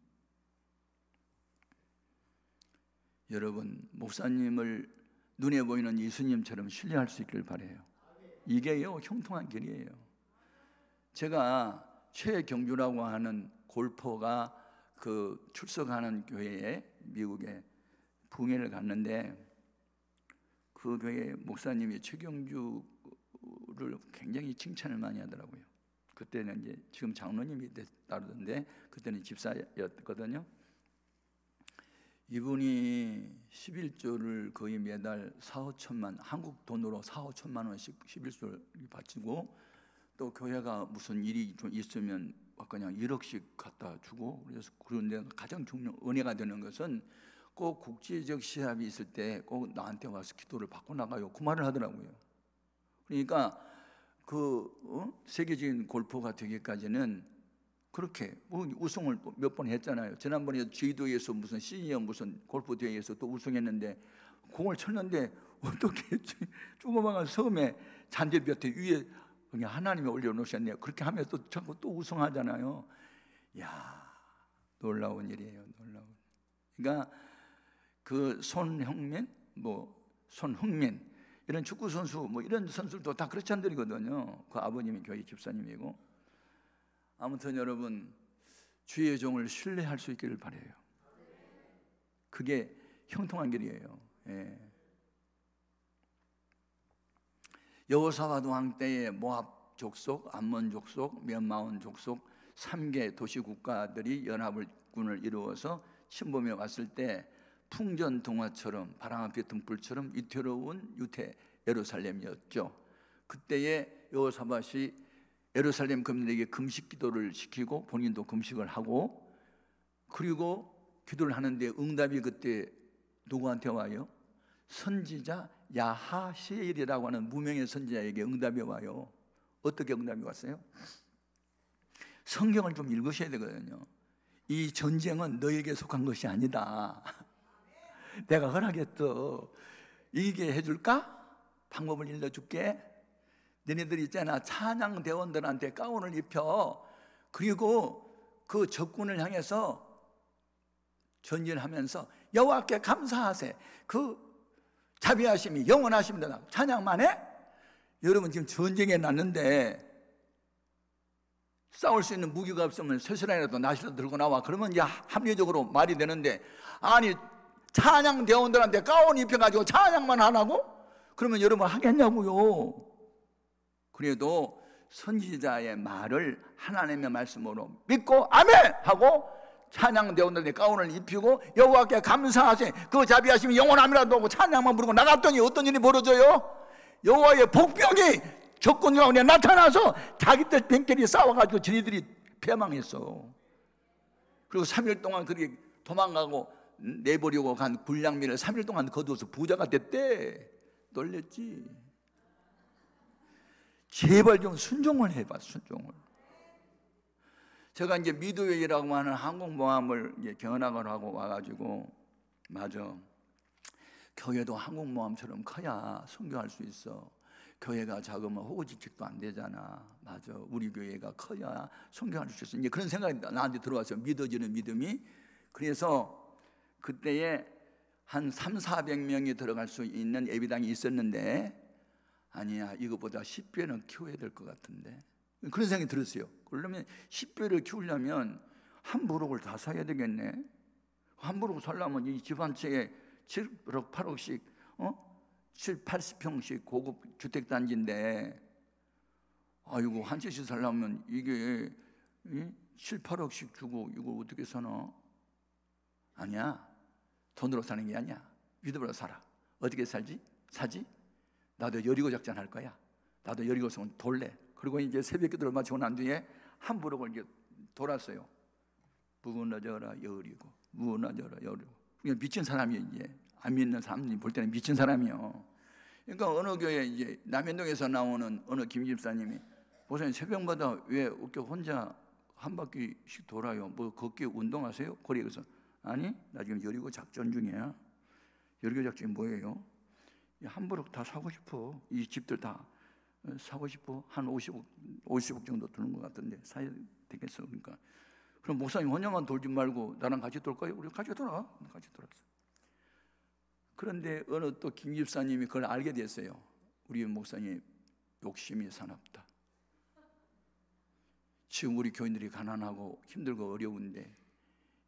여러분, 목사님을 눈에 보이는 예수님처럼 신뢰할 수 있길 바라요. 이게요, 형통한 길이에요. 제가 최경주라고 하는 골퍼가 그 출석하는 교회에 미국에 부흥회를 갔는데 그 교회 목사님이 최경주를 굉장히 칭찬을 많이 하더라고요. 그때는 이제 지금 장로님이 따르던데 그때는 집사였거든요. 이분이 11조를 거의 매달 4,5천만, 한국 돈으로 4,5천만 원씩 11조를 바치고 또 교회가 무슨 일이 좀 있으면 그냥 1억씩 갖다 주고 그래서 그런데 가장 중요한 은혜가 되는 것은 꼭 국제적 시합이 있을 때 꼭 나한테 와서 기도를 받고 나가요. 그 말을 하더라고요. 그러니까 세계적인 골퍼가 되기까지는 그렇게 우승을 몇 번 했잖아요. 지난번에 제주도에서 무슨 시니어 무슨 골프 대회에서 또 우승했는데 공을 쳤는데 어떻게 조그마한 섬에 잔디볕에 위에 그냥 하나님이 올려놓으셨네요. 그렇게 하면 또 자꾸 또 우승하잖아요. 야, 놀라운 일이에요. 놀라운. 그러니까 그 손흥민 이런 축구 선수 이런 선수들도 다 크리스찬들이거든요. 그 아버님이 교회 집사님이고. 아무튼 여러분, 주의 종을 신뢰할 수 있기를 바라요. 그게 형통한 길이에요. 예. 여호사밧 왕 때에 모압 족속, 암몬 족속, 면마온 족속 3개 도시 국가들이 연합군을 이루어서 침범해 왔을 때 풍전등화처럼 바람앞에 등불처럼 위태로운 유태 예루살렘이었죠. 그때에 여호사밧이 예루살렘 거민들에게 금식 기도를 시키고 본인도 금식을 하고 그리고 기도를 하는데 응답이 그때 누구한테 와요? 선지자 야하시엘이라고 하는 무명의 선지자에게 응답이 와요. 어떻게 응답이 왔어요? 성경을 좀 읽으셔야 되거든요. 이 전쟁은 너에게 속한 것이 아니다. 내가 허락했어. 이기게 해줄까? 방법을 일러줄게. 너네들 있잖아, 찬양 대원들한테 가운을 입혀. 그리고 그 적군을 향해서 전진하면서 여호와께 감사하세. 그 자비하심이 영원하십니다. 찬양만 해? 여러분 지금 전쟁에 났는데 싸울 수 있는 무기가 없으면 쇠쇠랑이라도 낫이라도 들고 나와. 그러면 이제 합리적으로 말이 되는데, 아니 찬양 대원들한테 가운 입혀가지고 찬양만 하라고? 그러면 여러분 하겠냐고요. 그래도 선지자의 말을 하나님의 말씀으로 믿고 아멘 하고 찬양 대원들한테 가운을 입히고 여호와께 감사하세. 그 자비하심이 영원함이라도 하고 찬양만 부르고 나갔더니 어떤 일이 벌어져요? 여호와의 복병이 적군 가운데 나타나서 자기들 뱅결이 싸워가지고 저희들이 패망했어. 그리고 3일 동안 그렇게 도망가고 내버리고 간 군량미를 3일 동안 거두어서 부자가 됐대. 놀랬지. 제발 좀 순종을 해봐. 순종을. 제가 이제 미드웨이라고 하는 항공모함을 이제 견학을 하고 와가지고, 맞아, 교회도 항공모함처럼 커야 선교할 수 있어. 교회가 작으면 호구직책도 안 되잖아. 맞아, 우리 교회가 커야 선교할 수 있어. 이제 그런 생각이 나한테 들어왔어요. 믿어지는 믿음이. 그래서 그때에 한 300~400명이 들어갈 수 있는 예비당이 있었는데, 아니야, 이것보다 10배는 키워야 될 것 같은데, 그런 생각이 들었어요. 그러려면 10배를 키우려면 한 부록을 다 사야 되겠네. 한 부록 살려면 이 집 한 채에 7억 8억씩 7, 80평씩 고급 주택단지인데, 아이고, 한 채씩 살려면 이게 7, 8억씩 주고 이걸 어떻게 사나? 아니야, 돈으로 사는 게 아니야. 믿음으로 살아. 어떻게 살지? 사지? 나도 여리고 작전 할 거야. 나도 여리고성 돌래. 그리고 이제 새벽 기도를 마치고 난 뒤에 한 부록을 이제 돌았어요. 무너져라 여리고, 무너져라 여리고. 그냥 미친 사람이, 이제 안 믿는 사람이 볼 때는 미친 사람이요. 그러니까 어느 교회 이제 남현동에서 나오는 어느 김 집사님이, 목사님 새벽마다 왜 이렇게 혼자 한 바퀴씩 돌아요? 뭐 걷기 운동하세요? 거리에서. 아니, 나 지금 여리고 작전 중이야. 여리고 작전이 뭐예요? 한 부록 다 사고 싶어. 이 집들 다 사고 싶어. 한 50억 정도 드는 것 같은데 사야 되겠어. 그러니까 그럼 목사님 혼자만 돌지 말고 나랑 같이 돌까요? 우리 같이 돌아. 같이 돌았어. 그런데 어느 또 김 집사님이 그걸 알게 됐어요. 우리 목사님 욕심이 사납다. 지금 우리 교인들이 가난하고 힘들고 어려운데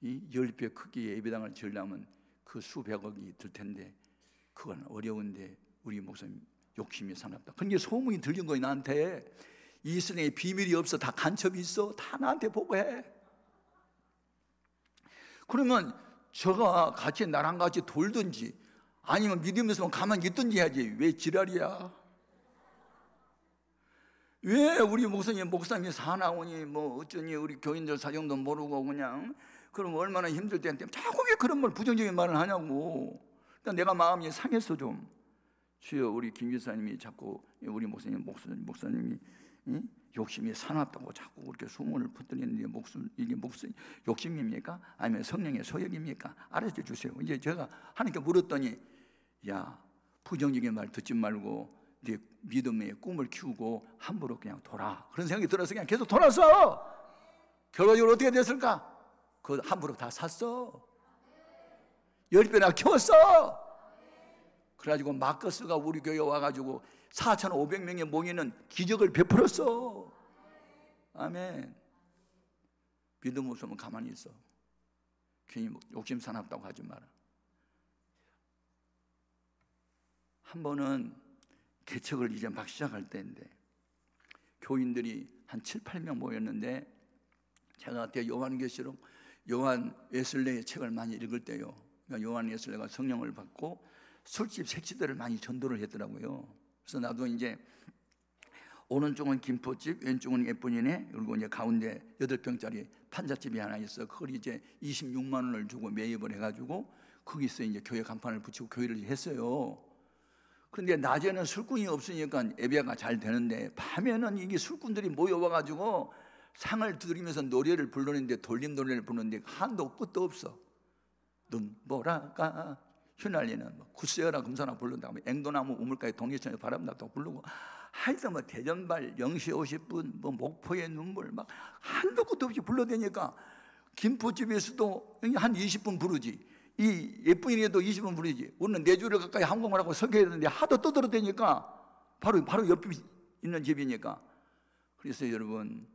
이 10배 크기의 예배당을 지으려면 그 수백억이 들 텐데 그건 어려운데 우리 목사님 욕심이 사납다. 그게 소문이 들린 거예요. 나한테. 이 세상에 비밀이 없어. 다 간첩이 있어. 다 나한테 보고해. 그러면 저가 같이 나랑 같이 돌든지 아니면 믿으면서 가만히 있든지 해야지. 왜 지랄이야? 왜 우리 목사님이 사나오니 뭐 어쩌니 우리 교인들 사정도 모르고 그냥, 그럼 얼마나 힘들 때한테 자꾸 왜 그런 말, 부정적인 말을 하냐고. 그러니까 내가 마음이 상했어 좀. 주여, 우리 김 기사님이 자꾸 우리 목사님이 욕심이 사납다고 자꾸 그렇게 소문을 퍼뜨리는데 이게 욕심입니까? 아니면 성령의 소욕입니까? 알아서 주세요. 이제 제가 하나님께 물었더니, 야, 부정적인 말 듣지 말고 네 믿음의 꿈을 키우고 함부로 그냥 돌아. 그런 생각이 들어서 그냥 계속 돌았어. 결과적으로 어떻게 됐을까? 그 함부로 다 샀어. 10배나 키웠어. 그래가지고 마커스가 우리 교회에 와가지고 4,500명의 모이는 기적을 베풀었어. 아멘. 믿음 없으면 가만히 있어. 괜히 욕심 사납다고 하지 마라. 한 번은 개척을 이제 막 시작할 때인데 교인들이 한 7, 8명 모였는데, 제가 그때 요한계시록, 요한 웨슬레의 책을 많이 읽을 때요. 그러니까 요한 웨슬레가 성령을 받고 술집 색시들을 많이 전도를 했더라고요. 그래서 나도 이제 오른쪽은 김포집, 왼쪽은 예쁜이네, 그리고 이제 가운데 8평짜리 판잣집이 하나 있어. 그걸 이제 26만 원을 주고 매입을 해가지고 거기서 이제 교회 간판을 붙이고 교회를 했어요. 그런데 낮에는 술꾼이 없으니까 예배가 잘 되는데 밤에는 이게 술꾼들이 모여와가지고 상을 들이면서 노래를 부르는데, 돌림 노래를 부르는데 한도 끝도 없어. 눈보라가 휘날리는 구세어라 금사나 부른다고, 앵도나무 우물가에 동해천에 바람났다고 부르고, 하여튼 뭐 대전발 0시 50분 뭐 목포의 눈물 막 한도 끝도 없이 불러대니까 김포집에서도 한 20분 부르지, 이 예쁜이도 20분 부르지. 우리는 4주를 가까이 항공을 하고 설교해야 되는데 하도 떠들어대니까 바로 옆에 있는 집이니까. 그래서 여러분,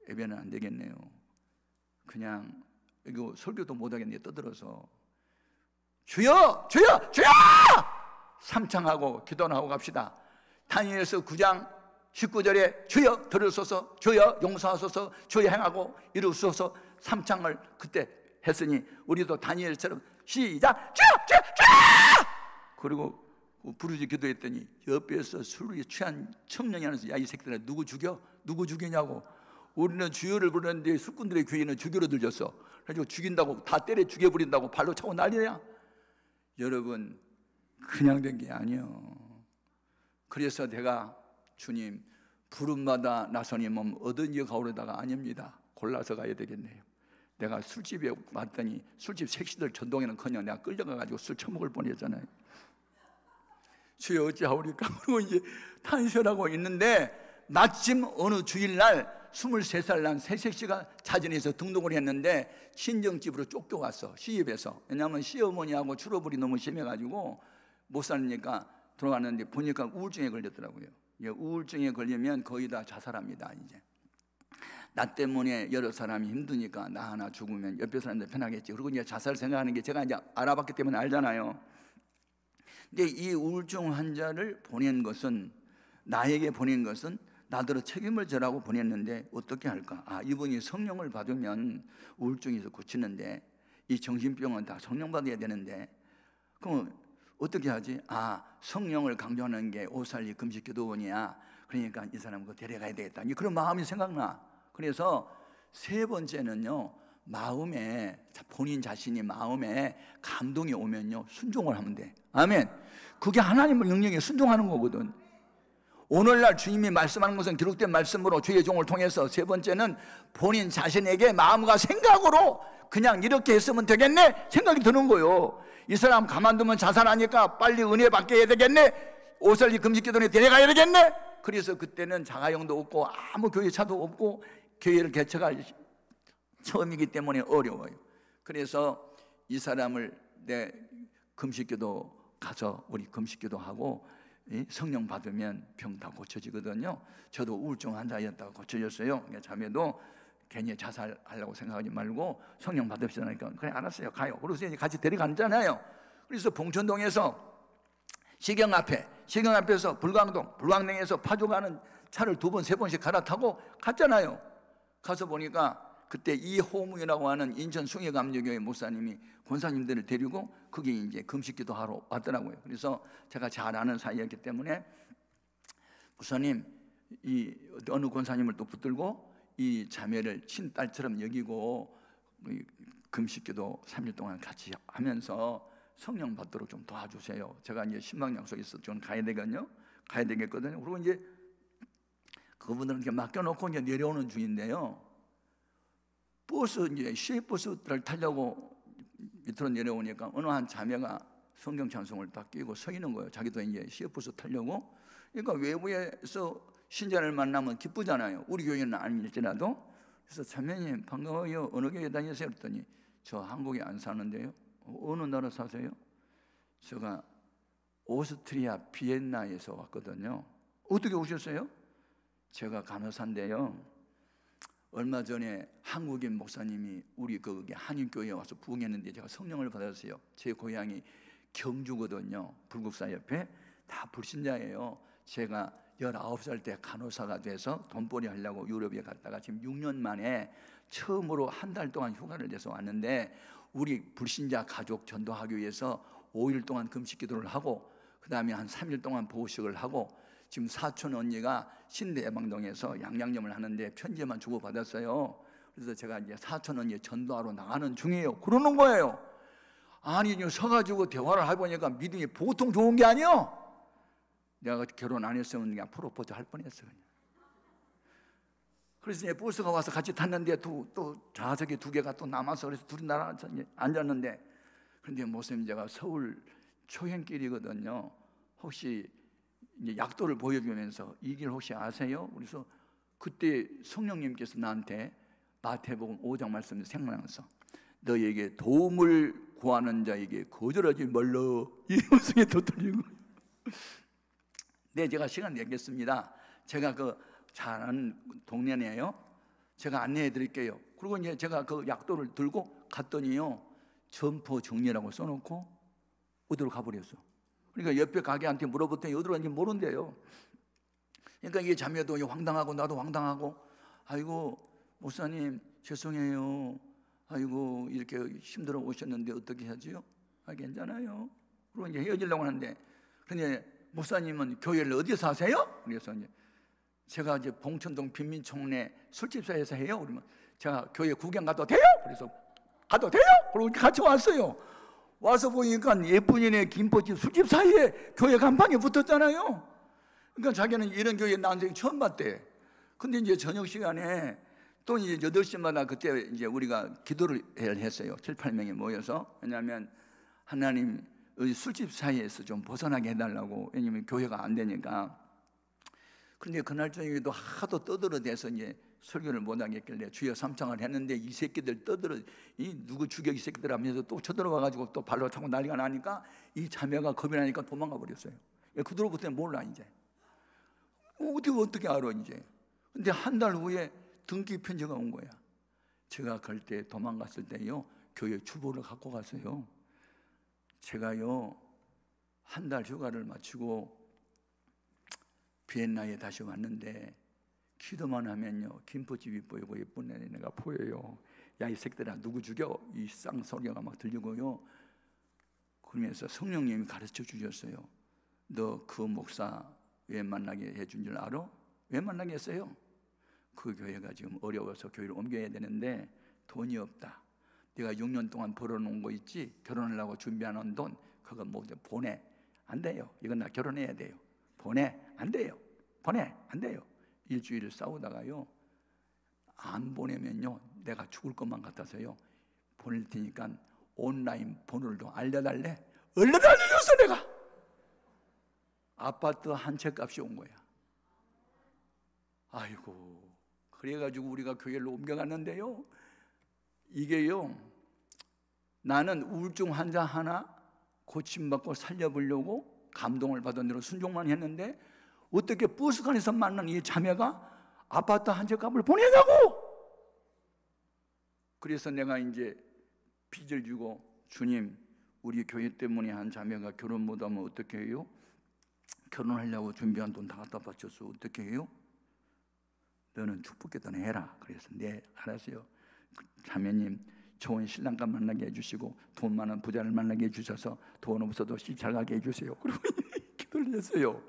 예배는 안 되겠네요. 그냥 이거 설교도 못 하겠네. 떠들어서 주여 주여 주여 삼창하고 기도나 하고 갑시다. 다니엘서 9장 19절에 주여 들으소서, 주여 용서하소서, 주여 행하고 이루소서 삼창을 그때 했으니 우리도 다니엘처럼 시작 주여 주여 주여, 그리고 부르짖 기도했더니 옆에서 술이 취한 청년이 하면서, 야, 이 새끼들아, 누구 죽여? 누구 죽이냐고. 우리는 주여를 부르는데 술꾼들의 귀에는 주교로 들렸어. 그래가지고 죽인다고, 다 때려 죽여버린다고 발로 차고 난리야. 여러분, 그냥 된 게 아니에요. 그래서 내가 주님 부름마다 나서니 몸 얻은 여 가오르다가 아닙니다. 골라서 가야 되겠네요. 내가 술집에 왔더니 술집 색시들 전동에는커녕 내가 끌려가가지고 술 처먹을 뻔했잖아요. 주여 어찌하오리까. 그리고 이제 탄식하고 있는데 마침 어느 주일날 23살 난 새색시가 자진해서 등록을 했는데 친정집으로 쫓겨왔어. 시집에서. 왜냐하면 시어머니하고 출어불이 너무 심해가지고 못 살니까 들어갔는데 보니까 우울증에 걸렸더라고요. 우울증에 걸리면 거의 다 자살합니다. 이제 나 때문에 여러 사람이 힘드니까 나 하나 죽으면 옆에 사람들 편하겠지. 그리고 이제 자살 생각하는 게 제가 이제 알아봤기 때문에 알잖아요. 근데 이 우울증 환자를 보낸 것은, 나에게 보낸 것은 나더러 책임을 져라고 보냈는데 어떻게 할까? 이분이 성령을 받으면 우울증이 고치는데 이 정신병은 다 성령 받아야 되는데 그럼 어떻게 하지? 성령을 강조하는 게 오살리 금식기도원이야. 그러니까 이 사람 그 데려가야 되겠다. 그런 마음이 생각나. 그래서 세 번째는요, 마음에, 본인 자신이 마음에 감동이 오면요 순종을 하면 돼. 아멘. 그게 하나님의 능력에 순종하는 거거든. 오늘날 주님이 말씀하는 것은 기록된 말씀으로 주의 종을 통해서 세 번째는 본인 자신에게 마음과 생각으로 그냥 이렇게 했으면 되겠네 생각이 드는 거예요. 이 사람 가만두면 자살하니까 빨리 은혜 받게 해야 되겠네. 오살리 금식기도원에 데려가야 되겠네. 그래서 그때는 자가용도 없고 아무 교회차도 없고 교회를 개척할 처음이기 때문에 어려워요. 그래서 이 사람을 내 금식기도 가서 우리 금식기도하고 성령 받으면 병 다 고쳐지거든요. 저도 우울증 환자였다가 고쳐졌어요. 자매도 괜히 자살하려고 생각하지 말고 성령 받읍시다. 그러니까 그래 알았어요 가요. 그래서 이제 같이 데려가잖아요. 그래서 봉천동에서 시경 앞에서 불광동에서 파주 가는 차를 2번 3번씩 갈아타고 갔잖아요. 가서 보니까 그때 이호무이라고 하는 인천 숭례감리교회 목사님이 권사님들을 데리고 거기 이제 금식기도 하러 왔더라고요. 그래서 제가 잘 아는 사이였기 때문에 목사님, 이 어느 권사님을 또 붙들고 이 자매를 친딸처럼 여기고 금식기도 3일 동안 같이 하면서 성령 받도록 좀 도와주세요. 제가 이제 신방 약속이 있어 좀 가야 되겠거든요. 그리고 이제 그분들은 이렇게 맡겨놓고 이제 내려오는 중인데요. 이제 시외버스를 타려고 밑으로 내려오니까 어느 한 자매가 성경 찬송을 딱 끼고 서 있는 거예요. 자기도 이제 시외버스 타려고. 그러니까 외부에서 신자를 만나면 기쁘잖아요. 우리 교회는 아닐지라도. 그래서 자매님 반가워요. 어느 교회 다니세요? 그랬더니 저 한국에 안 사는데요. 어느 나라 사세요? 제가 오스트리아 비엔나에서 왔거든요. 어떻게 오셨어요? 제가 간호사인데요. 얼마 전에 한국인 목사님이 우리 거기 한인교회에 와서 부흥했는데 제가 성령을 받았어요. 제 고향이 경주거든요. 불국사 옆에 다 불신자예요. 제가 19살 때 간호사가 돼서 돈벌이 하려고 유럽에 갔다가 지금 6년 만에 처음으로 한 달 동안 휴가를 내서 왔는데 우리 불신자 가족 전도하기 위해서 5일 동안 금식기도를 하고 그 다음에 한 3일 동안 보호식을 하고 지금 사촌 언니가 신대예방동에서 양양점을 하는데 편지만 주고받았어요. 그래서 제가 이제 사촌 언니 전도하러 나가는 중이에요. 그러는 거예요. 아니 서가지고 대화를 해보니까 믿음이 보통 좋은 게 아니에요. 내가 결혼 안 했으면 그냥 프로포즈 할 뻔했어요. 그래서 이제 버스가 와서 같이 탔는데 또 좌석에 2개가 또 남아서 그래서 둘이 나란히 앉았는데 그런데 목사님 제가 서울 초행길이거든요. 혹시 이제 약도를 보여주면서 이 길 혹시 아세요? 그래서 그때 성령님께서 나한테 마태복음 5장 말씀이 생각나서 너에게 도움을 구하는 자에게 거절하지 말라 이 음성이 더 들리고 네 제가 시간 내겠습니다. 제가 그 잘 아는 동네네요. 제가 안내해 드릴게요. 그리고 이제 제가 그 약도를 들고 갔더니요 점포 정리라고 써놓고 어디로 가버렸어. 그러니까 옆에 가게한테 물어봤더니 어디로 갔는지 모른대요. 그러니까 이게 자매도 황당하고 나도 황당하고 아이고 목사님 죄송해요. 아이고 이렇게 힘들어 오셨는데 어떻게 하지요? 괜찮아요. 그리고 이제 헤어지려고 하는데 근데 목사님은 교회를 어디서 하세요? 그래서 이제 제가 이제 봉천동 빈민총회 술집사에서 해요. 그러면 제가 교회 구경 가도 돼요? 그래서 가도 돼요? 그리고 같이 왔어요. 와서 보니까 예쁜이네 김포집 술집 사이에 교회 간판이 붙었잖아요. 그러니까 자기는 이런 교회 나온 적이 처음 봤대. 근데 이제 저녁 시간에 또 이제 8시마다 그때 이제 우리가 기도를 했어요. 7, 8명이 모여서. 왜냐하면 하나님 술집 사이에서 좀 벗어나게 해달라고. 왜냐면 교회가 안 되니까. 그런데 그날 저녁에도 하도 떠들어대서 이제 설교를 못하겠길래 주여 삼창을 했는데 이 새끼들 떠들어, 이 누구 죽여 이 새끼들 하면서 또 쳐들어와가지고 또 발로 차고 난리가 나니까 이 자매가 겁이 나니까 도망가 버렸어요. 그 뒤로부터는 몰라 이제. 어떻게 알아 이제. 근데 한 달 후에 등기 편지가 온 거야. 제가 갈 때 도망갔을 때요, 교회 주보를 갖고 갔어요. 제가요 한 달 휴가를 마치고 비엔나에 다시 왔는데 기도만 하면요 김포집이 보이고 예쁜 애가 보여요. 야 이 새끼들아 누구 죽여? 이 쌍소리가 막 들리고요. 그러면서 성령님이 가르쳐 주셨어요. 너 그 목사 왜 만나게 해준 줄 알아? 왜 만나게 했어요? 그 교회가 지금 어려워서 교회를 옮겨야 되는데 돈이 없다. 네가 6년 동안 벌어놓은 거 있지? 결혼하려고 준비하는 돈 그거 모두 보내. 안 돼요. 이건 나 결혼해야 돼요. 보내. 안 돼요. 보내. 안 돼요. 일주일을 싸우다가요 안 보내면요 내가 죽을 것만 같아서요 보낼 테니까 온라인 번호를 알려달래. 얼른 알려줬어. 내가 아파트 한 채 값이 온 거야. 아이고, 그래가지고 우리가 교회를 옮겨갔는데요 이게요 나는 우울증 환자 하나 고침받고 살려보려고 감동을 받은 대로 순종만 했는데 어떻게 버스간에서 만난 이 자매가 아파트 한 채 값을 보내냐고. 그래서 내가 이제 빚을 주고 주님 우리 교회 때문에 한 자매가 결혼 못하면 어떻게 해요? 결혼하려고 준비한 돈 다 갖다 바쳤어. 어떻게 해요? 너는 축복했던 해라. 그래서 네 알았어요. 자매님 좋은 신랑감 만나게 해주시고 돈 많은 부자를 만나게 해주셔서 돈 없어도 집 잘 가게 해주세요. 그리고 기도를 했어요.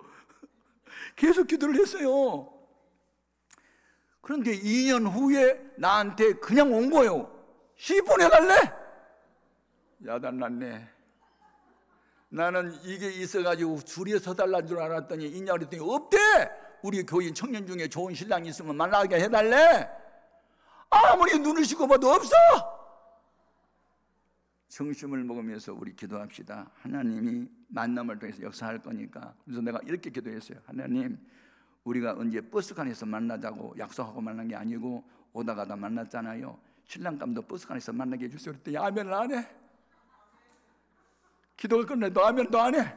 계속 기도를 했어요. 그런데 2년 후에 나한테 그냥 온 거예요. 시 보내갈래? 야단났네. 나는 이게 있어가지고 줄에 서달라는 줄 알았더니 있냐 그랬더니 없대. 우리 교인 청년 중에 좋은 신랑이 있으면 만나게 해달래. 아무리 눈을 씻고 봐도 없어. 정심을 먹으면서 우리 기도합시다. 하나님이 만남을 통해서 역사할 거니까. 그래서 내가 이렇게 기도했어요. 하나님 우리가 언제 버스간에서 만나자고 약속하고 만난 게 아니고 오다 가다 만났잖아요. 신랑감도 버스간에서 만나게 해주세요. 그랬더니 아멘을 안 해. 기도가 끝내도 아멘도 안 해.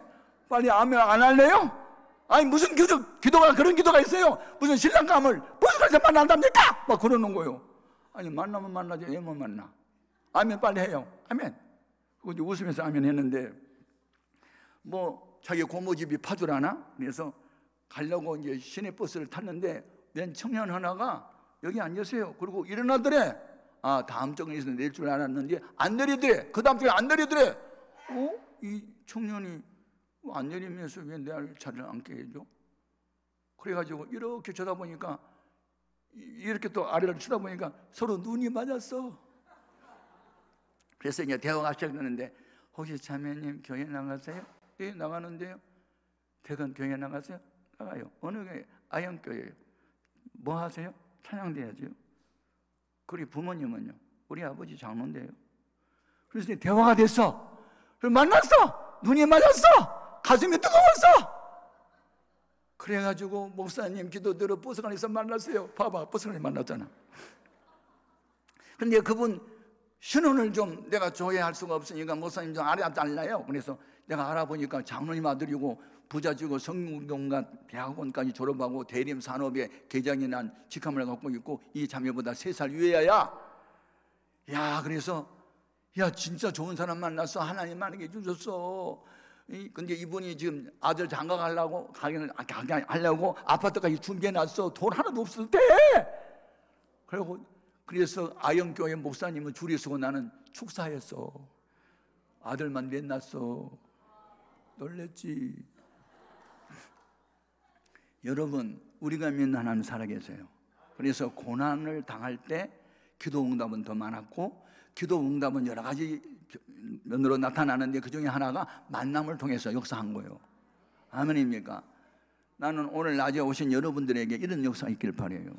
빨리 아멘 안 할래요? 아니 무슨 기도가 그런 기도가 있어요? 무슨 신랑감을 버스간에서 만난답니까? 막 그러는 거예요. 아니 만나면 만나지 왜 못 만나? 아멘 빨리 해요. 아멘. 그거 웃으면서 아멘 했는데 뭐 자기 고모집이 파주라나? 그래서 가려고 이제 시내버스를 탔는데 맨 청년 하나가 여기 앉으세요. 그리고 일어나더래. 아 다음 정류에서 내릴 줄 알았는데 안 내리더래. 그 다음 주에 안 내리더래. 이 청년이 안 내리면서 왜 내 자리를 앉게 해줘? 그래가지고 이렇게 쳐다보니까 이렇게 또 아래를 쳐다보니까 서로 눈이 맞았어. 그래서 이제 대화가 시작되는데 혹시 자매님 교회 나가세요? 예 나가는데요. 대건 교회 나가세요? 나가요. 어느 교회? 아영교회요. 뭐 하세요? 찬양돼야죠. 그리고 부모님은요? 우리 아버지 장로인데요. 그래서 대화가 됐어. 그래서 만났어. 눈이 맞았어. 가슴이 뜨거웠어. 그래가지고 목사님 기도 들어 버스간에서 만났어요. 봐봐 버스간에서 만났잖아. 근데 그분 신혼을 좀 내가 조회할 수가 없으니까 목사님 좀 알아달라요. 그래서 내가 알아보니까 장로님 아들이고 부자지고 성균관대 대학원까지 졸업하고 대림 산업에 계장이 난 직함을 갖고 있고 이 자매보다 3살 위에야. 야 그래서 야 진짜 좋은 사람 만났어. 하나님 만나게 해주셨어. 근데 이분이 지금 아들 장가 가려고 가게 하려고 아파트까지 준비해놨어. 돈 하나도 없을 때. 그래서 아영교회 목사님은 줄이 서고 나는 축사했어. 아들만 냈났어. 놀랬지. 여러분 우리가 믿는 하나님 살아계세요. 그래서 고난을 당할 때 기도 응답은 더 많았고 기도 응답은 여러 가지 면으로 나타나는데 그 중에 하나가 만남을 통해서 역사한 거예요. 아멘입니까? 나는 오늘 낮에 오신 여러분들에게 이런 역사가 있길 바라요.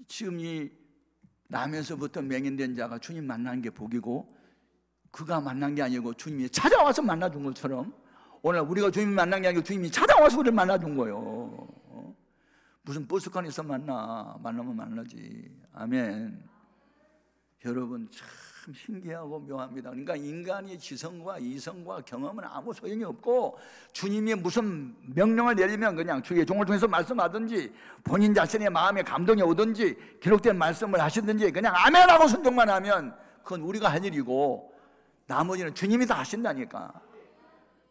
지금 이 나면서부터 맹인된 자가 주님 만난 게 복이고, 그가 만난 게 아니고 주님이 찾아와서 만나준 것처럼 오늘 우리가 주님 만난 게 아니고 주님이 찾아와서 우리를 만나준 거예요. 무슨 버스칸에서 만나면 만나지. 아멘. 여러분 참 신기하고 묘합니다. 그러니까 인간의 지성과 이성과 경험은 아무 소용이 없고, 주님이 무슨 명령을 내리면 그냥 주의 종을 통해서 말씀하든지 본인 자신의 마음에 감동이 오든지 기록된 말씀을 하시든지 그냥 아멘하고 순종만 하면 그건 우리가 할 일이고, 나머지는 주님이 다 하신다니까.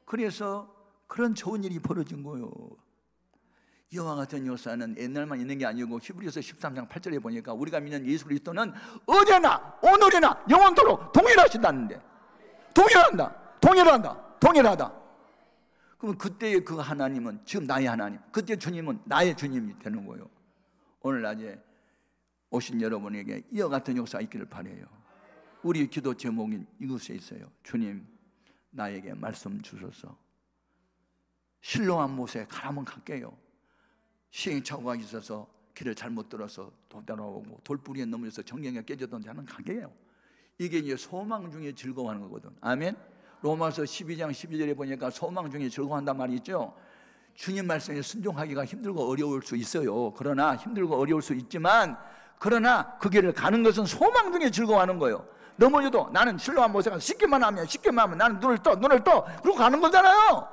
그래서 그런 좋은 일이 벌어진 거예요. 이와 같은 역사는 옛날만 있는 게 아니고 히브리서 13장 8절에 보니까 우리가 믿는 예수 그리스도는 어제나 오늘이나 영원토록 동일하시다는데, 동일하다. 그럼 그때의 그 하나님은 지금 나의 하나님, 그때 주님은 나의 주님이 되는 거예요. 오늘 낮에 오신 여러분에게 이와 같은 역사가 있기를 바라요. 우리 기도 제목인 이것에 있어요. 주님, 나에게 말씀 주소서. 실로암 못에 가라면 갈게요. 시행착오가 있어서 길을 잘못 들어서 돌아오고 돌뿌리에 넘어져서 정경이 깨졌던 자는 가게요. 이게 이제 소망 중에 즐거워하는 거거든. 아멘. 로마서 12장 12절에 보니까 소망 중에 즐거워한단 말이 있죠. 주님 말씀에 순종하기가 힘들고 어려울 수 있어요. 그러나 힘들고 어려울 수 있지만, 그러나 그 길을 가는 것은 소망 중에 즐거워하는 거예요. 넘어져도 나는 실로암 못에 가서 쉽게만 하면 나는 눈을 떠 그러고 가는 거잖아요.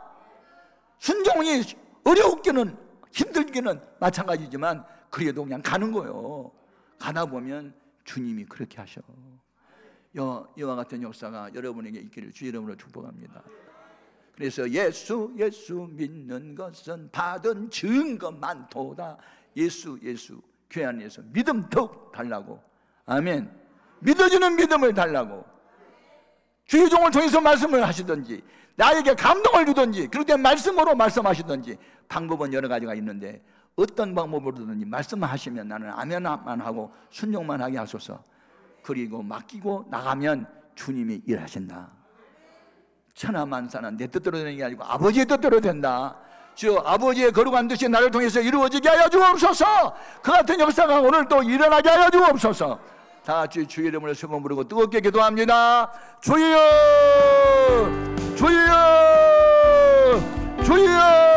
순종이 어려웠기는 힘들기는 마찬가지지만 그래도 그냥 가는 거예요. 가다 보면 주님이 그렇게 하셔. 이와 같은 역사가 여러분에게 있기를 주 이름으로 축복합니다. 그래서 예수 믿는 것은 받은 증거 많도다. 예수 교회 안에서 믿음 더욱 달라고. 아멘. 믿어지는 믿음을 달라고. 주의 종을 통해서 말씀을 하시든지 나에게 감동을 주든지 그렇게 말씀으로 말씀하시든지 방법은 여러 가지가 있는데, 어떤 방법으로든지 말씀만 하시면 나는 아멘만 하고 순종만 하게 하소서. 그리고 맡기고 나가면 주님이 일하신다. 천하만사는 내 뜻대로 되는 게 아니고 아버지의 뜻대로 된다. 주 아버지의 거룩한 뜻이 나를 통해서 이루어지게 하여 주옵소서. 그 같은 역사가 오늘 또 일어나게 하여 주옵소서. 다 같이 주의 이름으로 세 번 부르고 뜨겁게 기도합니다. 주여, 주여, 주여.